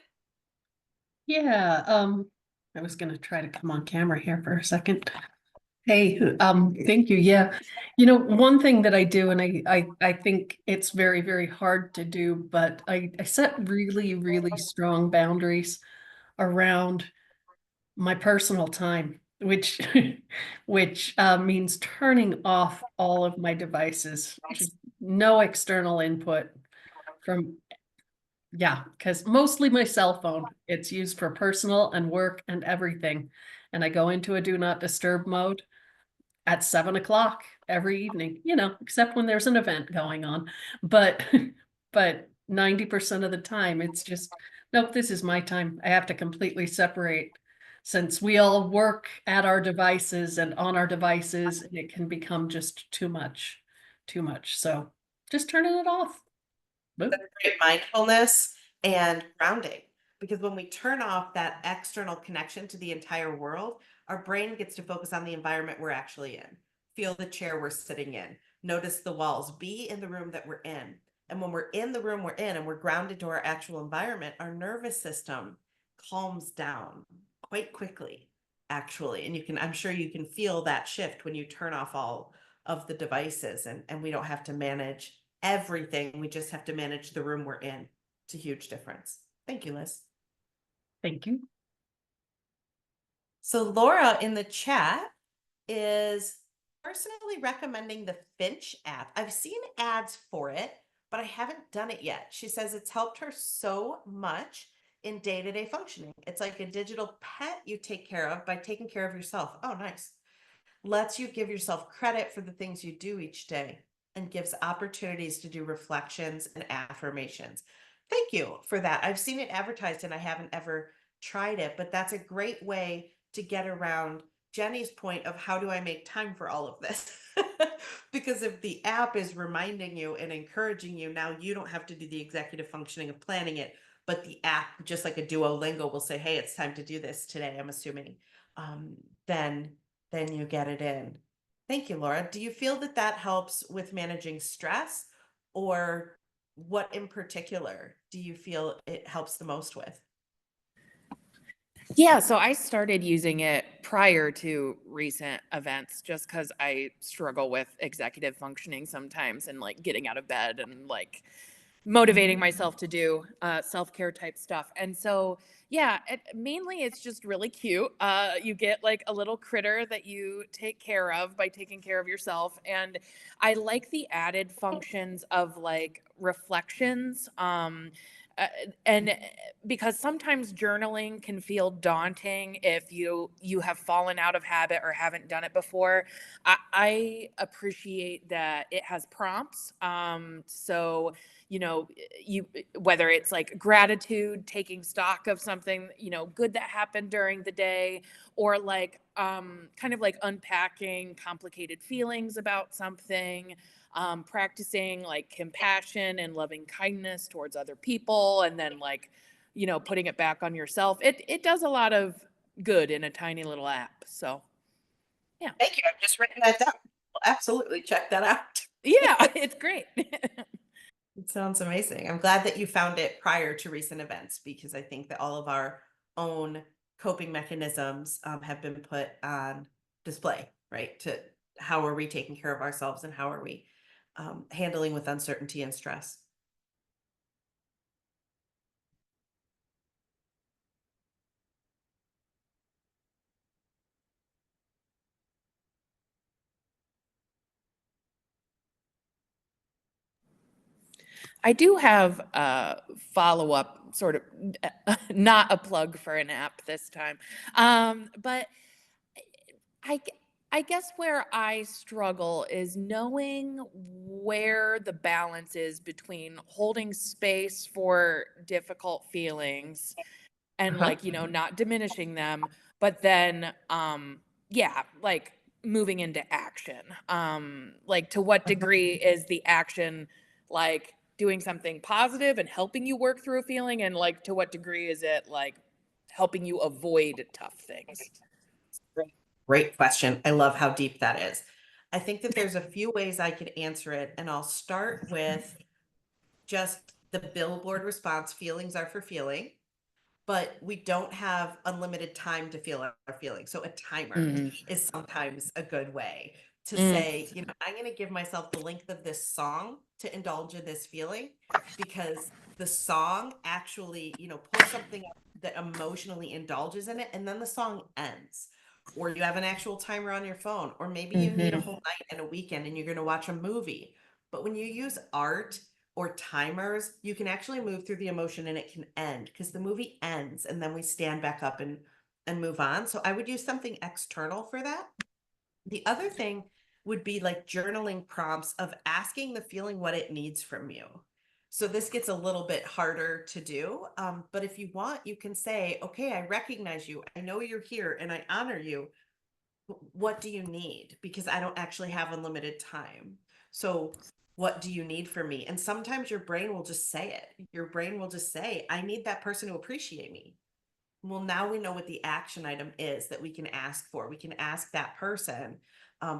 Yeah, I was gonna try to come on camera here for a second. Hey, thank you. Yeah. One thing that I do, and I think it's very, very hard to do, but I set really, really strong boundaries around my personal time, which which means turning off all of my devices, just no external input from, yeah, because mostly my cell phone. It's used for personal and work and everything. And I go into a do not disturb mode at 7 o'clock every evening, except when there's an event going on. But but 90% of the time it's just, nope, this is my time. I have to completely separate, since we all work at our devices and on our devices, and it can become just too much. So just turning it off. Boop. That's great mindfulness and grounding, because when we turn off that external connection to the entire world, our brain gets to focus on the environment we're actually in. Feel the chair we're sitting in, notice the walls, be in the room that we're in. And when we're in the room we're in and we're grounded to our actual environment, our nervous system calms down quite quickly, actually. And I'm sure you can feel that shift when you turn off all of the devices, and we don't have to manage everything. We just have to manage the room we're in. It's a huge difference. Thank you, Liz. Thank you. So Laura in the chat is personally recommending the Finch app. I've seen ads for it, but I haven't done it yet. She says it's helped her so much in day-to-day functioning. It's like a digital pet you take care of by taking care of yourself. Oh, nice. Lets you give yourself credit for the things you do each day and gives opportunities to do reflections and affirmations. Thank you for that. I've seen it advertised and I haven't ever tried it, but that's a great way to get around Jenny's point of how do I make time for all of this? Because if the app is reminding you and encouraging you, now you don't have to do the executive functioning of planning it, but the app, just like a Duolingo, will say, hey, it's time to do this today, I'm assuming. Then you get it in. Thank you, Laura. Do you feel that that helps with managing stress, or what in particular do you feel it helps the most with? Yeah, so I started using it prior to recent events just because I struggle with executive functioning sometimes, and like getting out of bed and like motivating myself to do self-care type stuff. And so, yeah, mainly it's just really cute. You get like a little critter that you take care of by taking care of yourself. And I like the added functions of like reflections. Uh, and because sometimes journaling can feel daunting if you have fallen out of habit or haven't done it before. I appreciate that it has prompts. So you, whether it's like gratitude, taking stock of something good that happened during the day, or like kind of like unpacking complicated feelings about something, practicing like compassion and loving kindness towards other people, and then like putting it back on yourself. It does a lot of good in a tiny little app. So yeah. Thank you. I've just written that down. Well, absolutely check that out. Yeah, it's great. It sounds amazing. I'm glad that you found it prior to recent events, because I think that all of our own coping mechanisms have been put on display, right? To how are we taking care of ourselves, and how are we handling with uncertainty and stress? I do have a follow-up, sort of not a plug for an app this time. But I, g- I guess where I struggle is knowing where the balance is between holding space for difficult feelings and Uh-huh. like, not diminishing them, but then, yeah, like moving into action. Like to what degree is the action like doing something positive and helping you work through a feeling? And like, to what degree is it like helping you avoid tough things? Great question. I love how deep that is. I think that there's a few ways I could answer it, and I'll start with just the billboard response, feelings are for feeling, but we don't have unlimited time to feel our feelings. So a timer is sometimes a good way to say, you know, I'm going to give myself the length of this song to indulge in this feeling, because the song actually, you know, pulls something up that emotionally indulges in it, and then the song ends. Or you have an actual timer on your phone, or maybe you need a whole night and a weekend and you're going to watch a movie. But when you use art or timers, you can actually move through the emotion and it can end, because the movie ends and then we stand back up and move on. So I would use something external for that. The other thing would be like journaling prompts of asking the feeling what it needs from you. So this gets a little bit harder to do. But if you want, you can say, okay, I recognize you. I know you're here and I honor you. What do you need? Because I don't actually have unlimited time. So what do you need from me? And sometimes your brain will just say it. Your brain will just say, I need that person to appreciate me. Well, now we know what the action item is that we can ask for. We can ask that person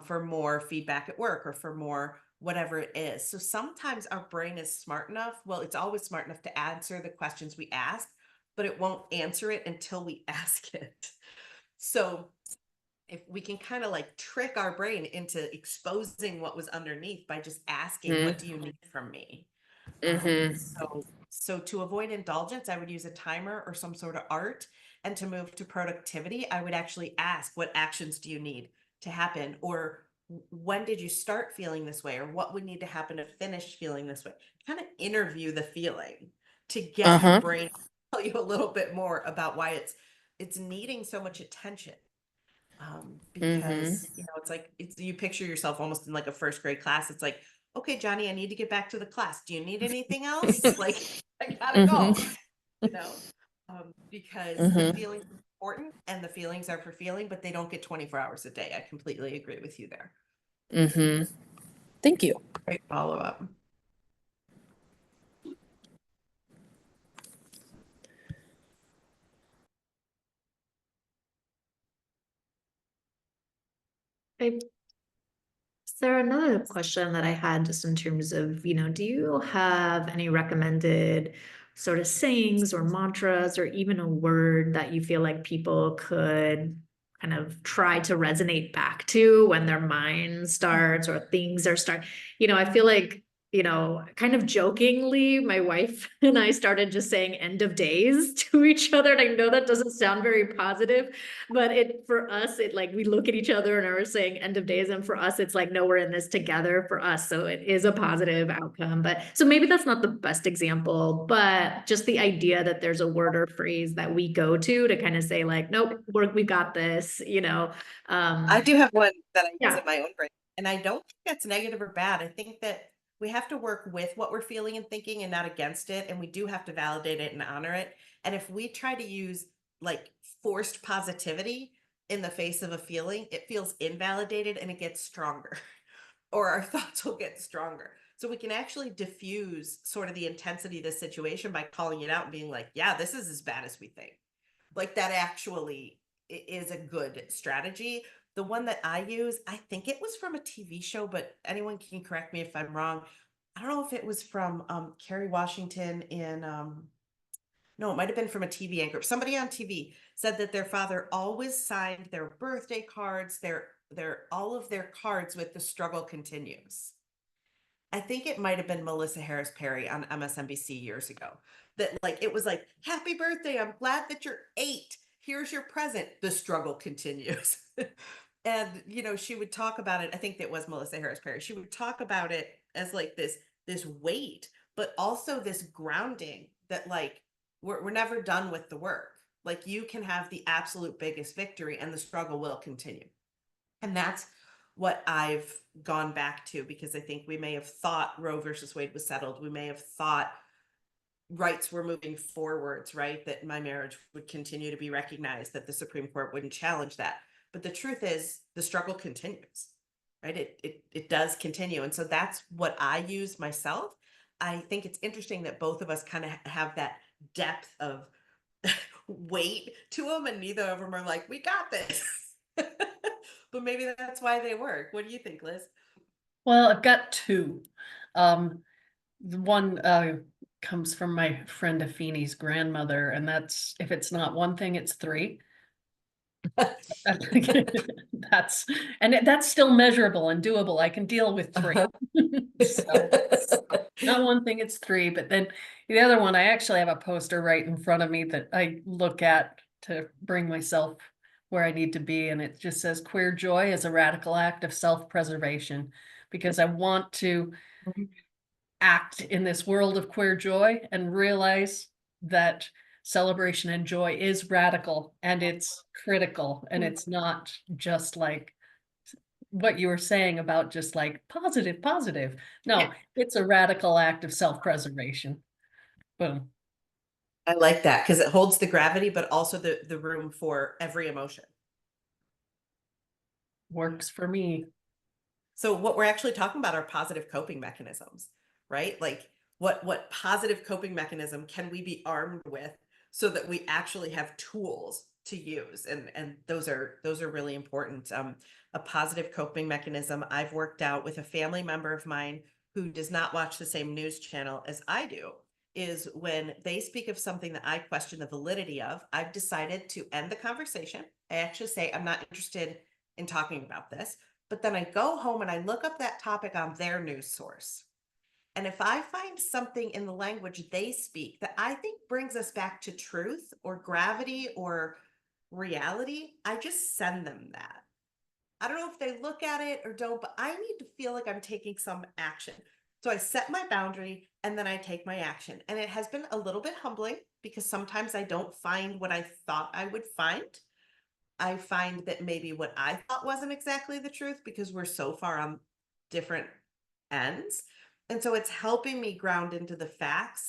for more feedback at work or for more whatever it is. So sometimes our brain is smart enough. Well, it's always smart enough to answer the questions we ask, but it won't answer it until we ask it. So if we can kind of like trick our brain into exposing what was underneath by just asking, what do you need from me? So to avoid indulgence, I would use a timer or some sort of art. And to move to productivity, I would actually ask, what actions do you need to happen? Or when did you start feeling this way? Or what would need to happen to finish feeling this way? Kind of interview the feeling to get your brain to tell you a little bit more about why it's needing so much attention. Because you know, it's like you picture yourself almost in like a first grade class. It's like, okay, Johnny, I need to get back to the class. Do you need anything else? Like, I gotta go, you know, because the feelings are important and the feelings are for feeling, but they don't get 24 hours a day. I completely agree with you there. Thank you. Great follow up. Sarah, another question that I had just in terms of, do you have any recommended sort of sayings or mantras or even a word that you feel like people could kind of try to resonate back to when their mind starts or things are I feel like, kind of jokingly, my wife and I started just saying end of days to each other. And I know that doesn't sound very positive, but for us, like we look at each other and are saying end of days. And for us, it's like, no, we're in this together for us. So it is a positive outcome. But so maybe that's not the best example, but just the idea that there's a word or phrase that we go to kind of say like, nope, we got this, I do have one that I use yeah. in my own brain, and I don't think that's negative or bad. I think that we have to work with what we're feeling and thinking and not against it. And we do have to validate it and honor it. And if we try to use like forced positivity in the face of a feeling, it feels invalidated and it gets stronger, or our thoughts will get stronger. So we can actually diffuse sort of the intensity of the situation by calling it out and being like, yeah, this is as bad as we think. Like that actually is a good strategy. The one that I use, I think it was from a TV show, but anyone can correct me if I'm wrong. I don't know if it was from Kerry Washington in no, it might have been from a TV anchor. Somebody on TV said that their father always signed their birthday cards, their all of their cards with "the struggle continues." I think it might have been Melissa Harris Perry on MSNBC years ago. That like it was like, happy birthday. I'm glad that you're 8. Here's your present. The struggle continues. And she would talk about it. I think that was Melissa Harris Perry. She would talk about it as like this weight, but also this grounding that like we're never done with the work. Like you can have the absolute biggest victory and the struggle will continue. And that's what I've gone back to, because I think we may have thought Roe versus Wade was settled. We may have thought rights were moving forwards, right? That my marriage would continue to be recognized, that the Supreme Court wouldn't challenge that. But the truth is the struggle continues, right? It does continue. And so that's what I use myself. I think it's interesting that both of us kind of have that depth of weight to them, and neither of them are like, we got this. but maybe that's why they work. What do you think, Liz? Well, I've got two. The one comes from my friend Afini's grandmother, and that's if it's not one thing, it's three. That's that's still measurable and doable. I can deal with three. So, not one thing, it's three. But then the other one, I actually have a poster right in front of me that I look at to bring myself where I need to be. And it just says queer joy is a radical act of self-preservation, because I want to act in this world of queer joy and realize that celebration and joy is radical and it's critical, and it's not just like what you were saying about just like positive. No, Yeah. it's a radical act of self-preservation. Boom. I like that because it holds the gravity, but also the room for every emotion. Works for me. So what we're actually talking about are positive coping mechanisms, right? Like what positive coping mechanism can we be armed with so that we actually have tools to use? And those are really important. A positive coping mechanism I've worked out with a family member of mine who does not watch the same news channel as I do is when they speak of something that I question the validity of, I've decided to end the conversation. I actually say, I'm not interested in talking about this. But then I go home and I look up that topic on their news source. And if I find something in the language they speak that I think brings us back to truth or gravity or reality, I just send them that. I don't know if they look at it or don't, but I need to feel like I'm taking some action. So I set my boundary and then I take my action. And it has been a little bit humbling because sometimes I don't find what I thought I would find. I find that maybe what I thought wasn't exactly the truth because we're so far on different ends. And so it's helping me ground into the facts.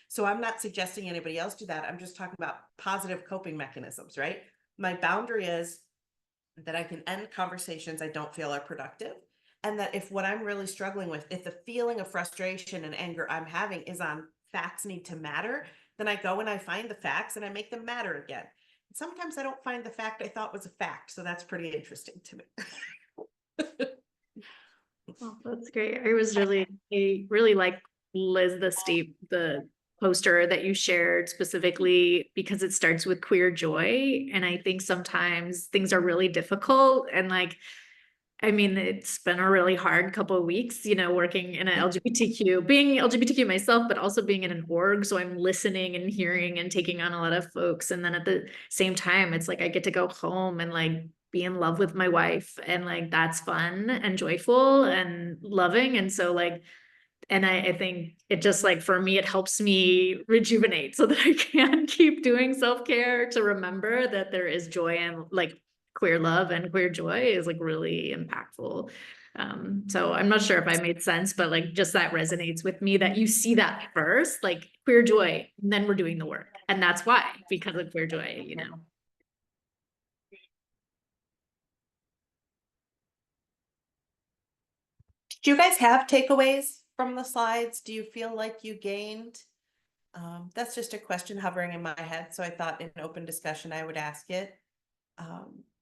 So I'm not suggesting anybody else do that. I'm just talking about positive coping mechanisms, right? My boundary is that I can end conversations I don't feel are productive. And that if what I'm really struggling with, if the feeling of frustration and anger I'm having is on facts need to matter, then I go and I find the facts and I make them matter again. Sometimes I don't find the fact I thought was a fact. So that's pretty interesting to me. Oh, that's great. I really like Liz, the poster that you shared specifically because it starts with queer joy. And I think sometimes things are really difficult and like, I mean, it's been a really hard couple of weeks, working in being LGBTQ myself, but also being in an org. So I'm listening and hearing and taking on a lot of folks. And then at the same time, it's like I get to go home and like be in love with my wife. And like that's fun and joyful and loving. And so like, and I think it just like for me, it helps me rejuvenate so that I can keep doing self-care to remember that there is joy and like queer love and queer joy is like really impactful. So I'm not sure if I made sense, but like just that resonates with me that you see that first, like queer joy, and then we're doing the work. And that's why, because of queer joy, Do you guys have takeaways from the slides? Do you feel like you gained? That's just a question hovering in my head. So I thought in an open discussion, I would ask it.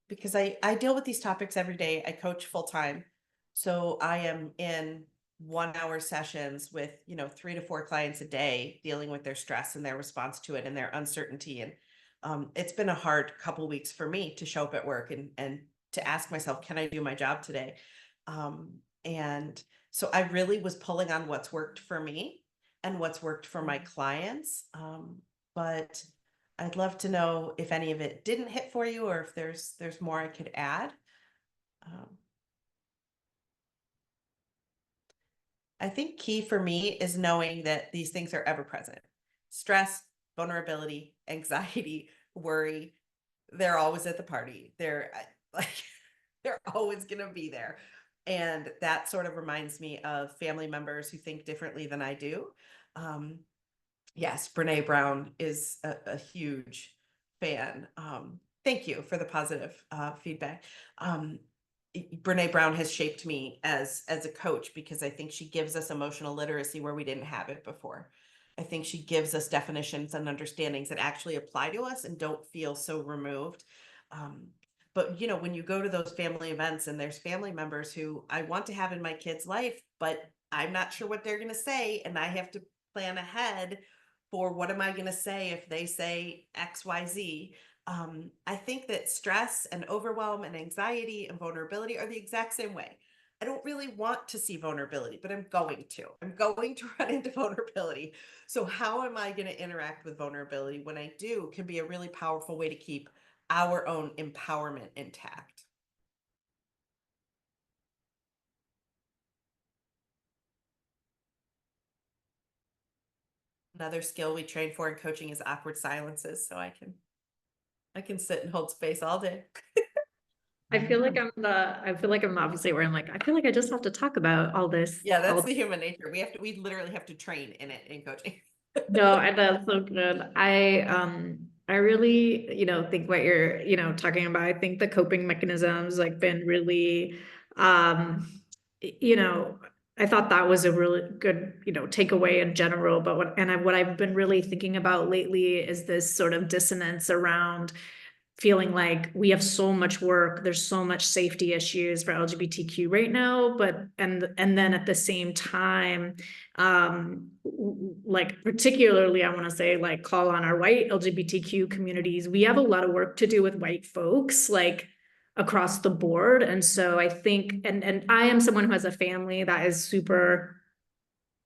Because I deal with these topics every day. I coach full time. So I am in 1 hour sessions with, 3 to 4 clients a day dealing with their stress and their response to it and their uncertainty. And it's been a hard couple weeks for me to show up at work and to ask myself, can I do my job today? And so I really was pulling on what's worked for me and what's worked for my clients. But I'd love to know if any of it didn't hit for you or if there's more I could add. I think key for me is knowing that these things are ever present. Stress, vulnerability, anxiety, worry, they're always at the party. They're always going to be there. And that sort of reminds me of family members who think differently than I do. Yes, Brene Brown is a huge fan. Thank you for the positive feedback. Brene Brown has shaped me as a coach because I think she gives us emotional literacy where we didn't have it before. I think she gives us definitions and understandings that actually apply to us and don't feel so removed. But, you know, when you go to those family events and there's family members who I want to have in my kid's life, but I'm not sure what they're going to say. And I have to plan ahead for what am I going to say if they say X, Y, Z. I think that stress and overwhelm and anxiety and vulnerability are the exact same way. I don't really want to see vulnerability, but I'm going to. I'm going to run into vulnerability. So how am I going to interact with vulnerability when I do can be a really powerful way to keep our own empowerment intact. Another skill we train for in coaching is awkward silences. So I can sit and hold space all day. I feel like I feel like I'm the opposite where I'm like, I feel like I just have to talk about all this. Yeah, that's all the human nature. We literally have to train in it in coaching. No, and that's so good. I really, think what you're, talking about. I think the coping mechanisms like been really, um, you know, I thought that was a really good, takeaway in general. But what I've been really thinking about lately is this sort of dissonance around feeling like we have so much work, there's so much safety issues for LGBTQ right now, but and then at the same time, like particularly I want to say like call on our white LGBTQ communities. We have a lot of work to do with white folks, like across the board. And so I think, and I am someone who has a family that is super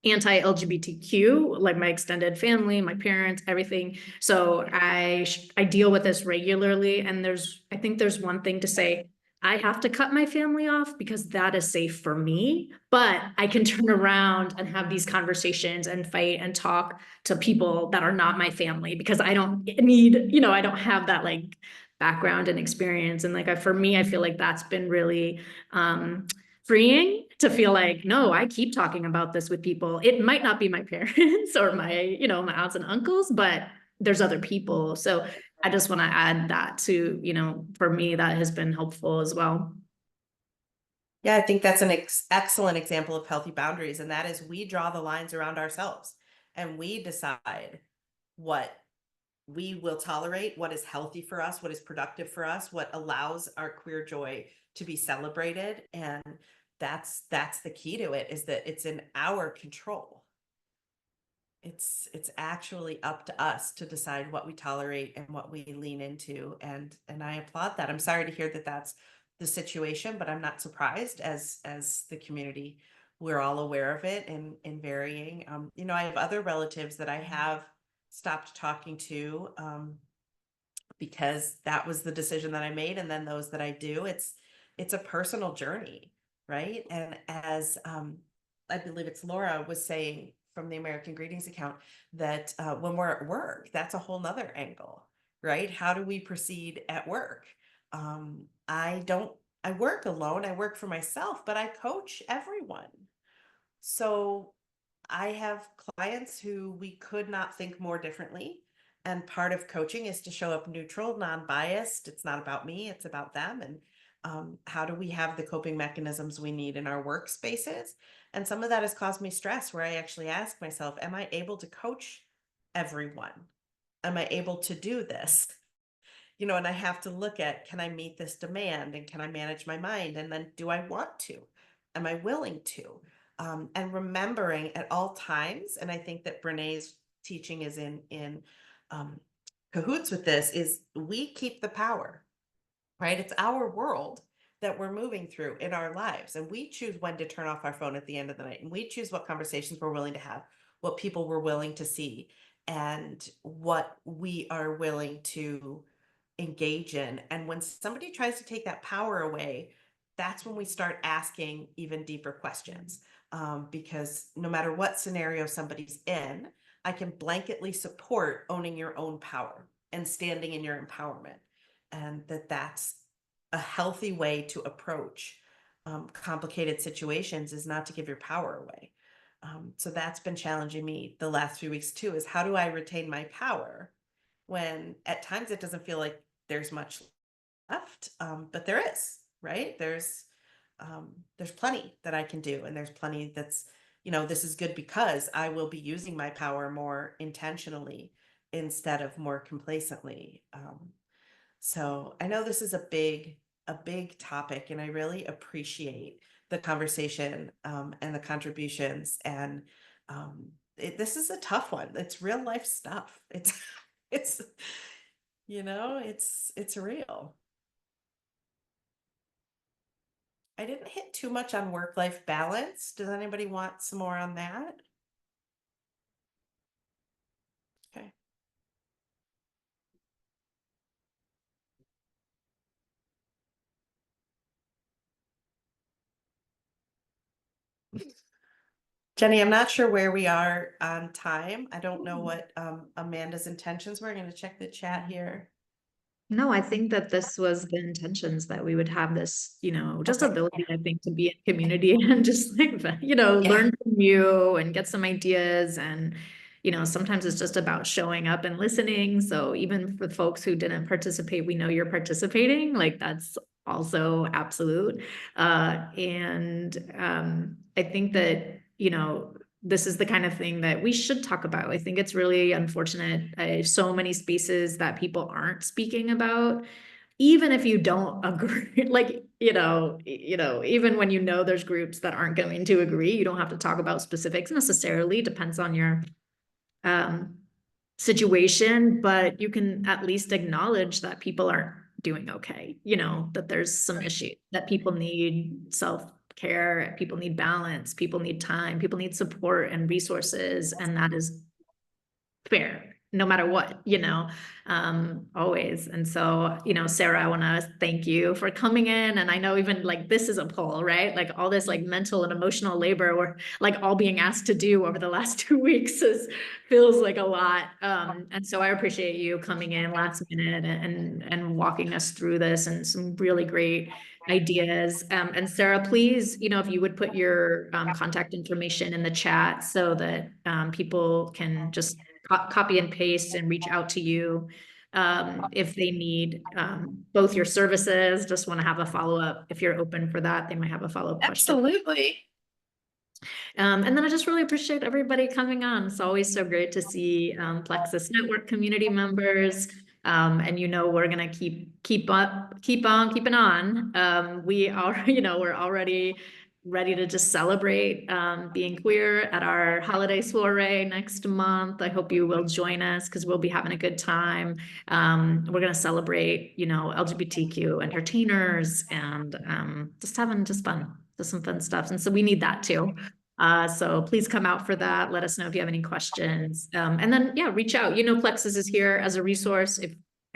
anti-LGBTQ, like my extended family, my parents, everything. So I deal with this regularly. And I think there's one thing to say, I have to cut my family off because that is safe for me, but I can turn around and have these conversations and fight and talk to people that are not my family because I don't need, I don't have that like background and experience. And like, for me, I feel like that's been really, freeing to feel like, no, I keep talking about this with people. It might not be my parents or my, my aunts and uncles, but there's other people. So I just want to add that to, for me, that has been helpful as well. Yeah, I think that's an excellent example of healthy boundaries. And that is we draw the lines around ourselves and we decide what we will tolerate, what is healthy for us, what is productive for us, what allows our queer joy to be celebrated. And that's the key to it, is that it's in our control. It's actually up to us to decide what we tolerate and what we lean into. And I applaud that. I'm sorry to hear that that's the situation, but I'm not surprised. As the community, we're all aware of it in varying. I have other relatives that I have stopped talking to because that was the decision that I made. And then those that I do, it's a personal journey, right? And as I believe it's Laura was saying from the American Greetings account, that when we're at work, that's a whole nother angle, right? How do we proceed at work? I work alone, I work for myself, but I coach everyone. So I have clients who we could not think more differently. And part of coaching is to show up neutral, non-biased. It's not about me, it's about them. And how do we have the coping mechanisms we need in our workspaces? And some of that has caused me stress, where I actually ask myself, am I able to coach everyone? Am I able to do this? And I have to look at, can I meet this demand and can I manage my mind? And then do I want to? Am I willing to? And remembering at all times, and I think that Brené's teaching is in cahoots with this, is we keep the power, right? It's our world that we're moving through in our lives. And we choose when to turn off our phone at the end of the night. And we choose what conversations we're willing to have, what people we're willing to see, and what we are willing to engage in. And when somebody tries to take that power away, that's when we start asking even deeper questions. Because no matter what scenario somebody's in, I can blanketly support owning your own power and standing in your empowerment. And that's a healthy way to approach complicated situations, is not to give your power away. So that's been challenging me the last few weeks too, is how do I retain my power when at times it doesn't feel like there's much left, but there is, right? There's plenty that I can do, and there's plenty that's, this is good because I will be using my power more intentionally instead of more complacently. So I know this is a big topic, and I really appreciate the conversation and the contributions. And this is a tough one. It's real life stuff. It's it's real. I didn't hit too much on work-life balance. Does anybody want some more on that? Okay. Jenny, I'm not sure where we are on time. I don't know what Amanda's intentions were. I'm going to check the chat here. No, I think that this was the intentions, that we would have this, just Okay. ability, I think, to be in community and just like, learn from you and get some ideas. And, sometimes it's just about showing up and listening. So even for folks who didn't participate, we know you're participating. Like, that's also absolute. I think that, this is the kind of thing that we should talk about. I think it's really unfortunate. So many spaces that people aren't speaking about, even if you don't agree, like, even when there's groups that aren't going to agree, you don't have to talk about specifics necessarily, depends on your situation, but you can at least acknowledge that people aren't doing okay, that there's some issues, that people need self-care, people need balance, people need time, people need support and resources, and that is fair no matter what, always. And so, Sarah, I want to thank you for coming in. And I know even like this is a poll, right? Like all this like mental and emotional labor we're like all being asked to do over the last 2 weeks feels like a lot. And so I appreciate you coming in last minute and walking us through this, and some really great ideas. And Sarah, please, if you would put your contact information in the chat so that people can just copy and paste and reach out to you if they need both your services, just want to have a follow-up. If you're open for that, they might have a follow-up question. Absolutely. And then I just really appreciate everybody coming on. It's always so great to see Plexus Network community members. And we're gonna keep on keeping on. We are, we're already ready to just celebrate being queer at our holiday soiree next month. I hope you will join us because we'll be having a good time. We're gonna celebrate, LGBTQ entertainers and just having fun, just some fun stuff. And so we need that too. So please come out for that. Let us know if you have any questions. And then, reach out. Plexus is here as a resource.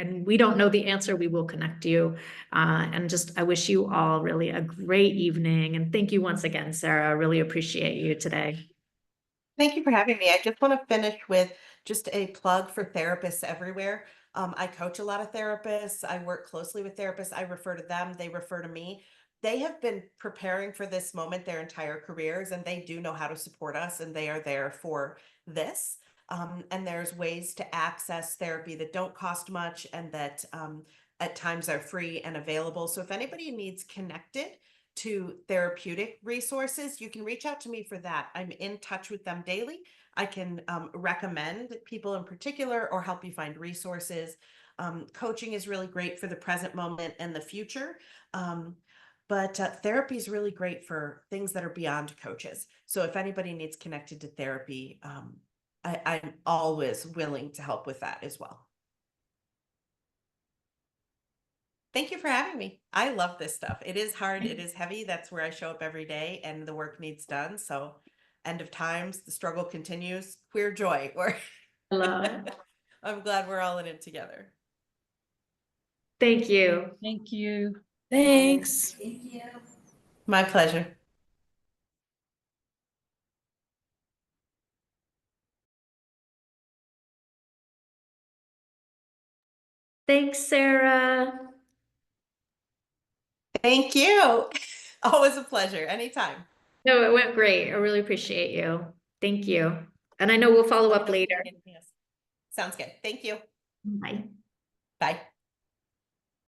And we don't know the answer, we will connect you. And I wish you all really a great evening. And thank you once again, Sarah. I really appreciate you today. Thank you for having me. I just want to finish with just a plug for therapists everywhere. I coach a lot of therapists. I work closely with therapists. I refer to them. They refer to me. They have been preparing for this moment their entire careers, and they do know how to support us, and they are there for this. And there's ways to access therapy that don't cost much and that at times are free and available. So if anybody needs connected to therapeutic resources, you can reach out to me for that. I'm in touch with them daily. I can recommend people in particular or help you find resources. Coaching is really great for the present moment and the future. But therapy is really great for things that are beyond coaches. So if anybody needs connected to therapy, I'm always willing to help with that as well. Thank you for having me. I love this stuff. It is hard. It is heavy. That's where I show up every day, and the work needs done. So end of times, the struggle continues. Queer joy. Hello. I'm glad we're all in it together. Thank you. Thank you. Thanks. My pleasure. Thanks, Sarah. Thank you. Always a pleasure. Anytime. No, it went great. I really appreciate you. Thank you. And I know we'll follow up later. Sounds good. Thank you. Bye. Bye.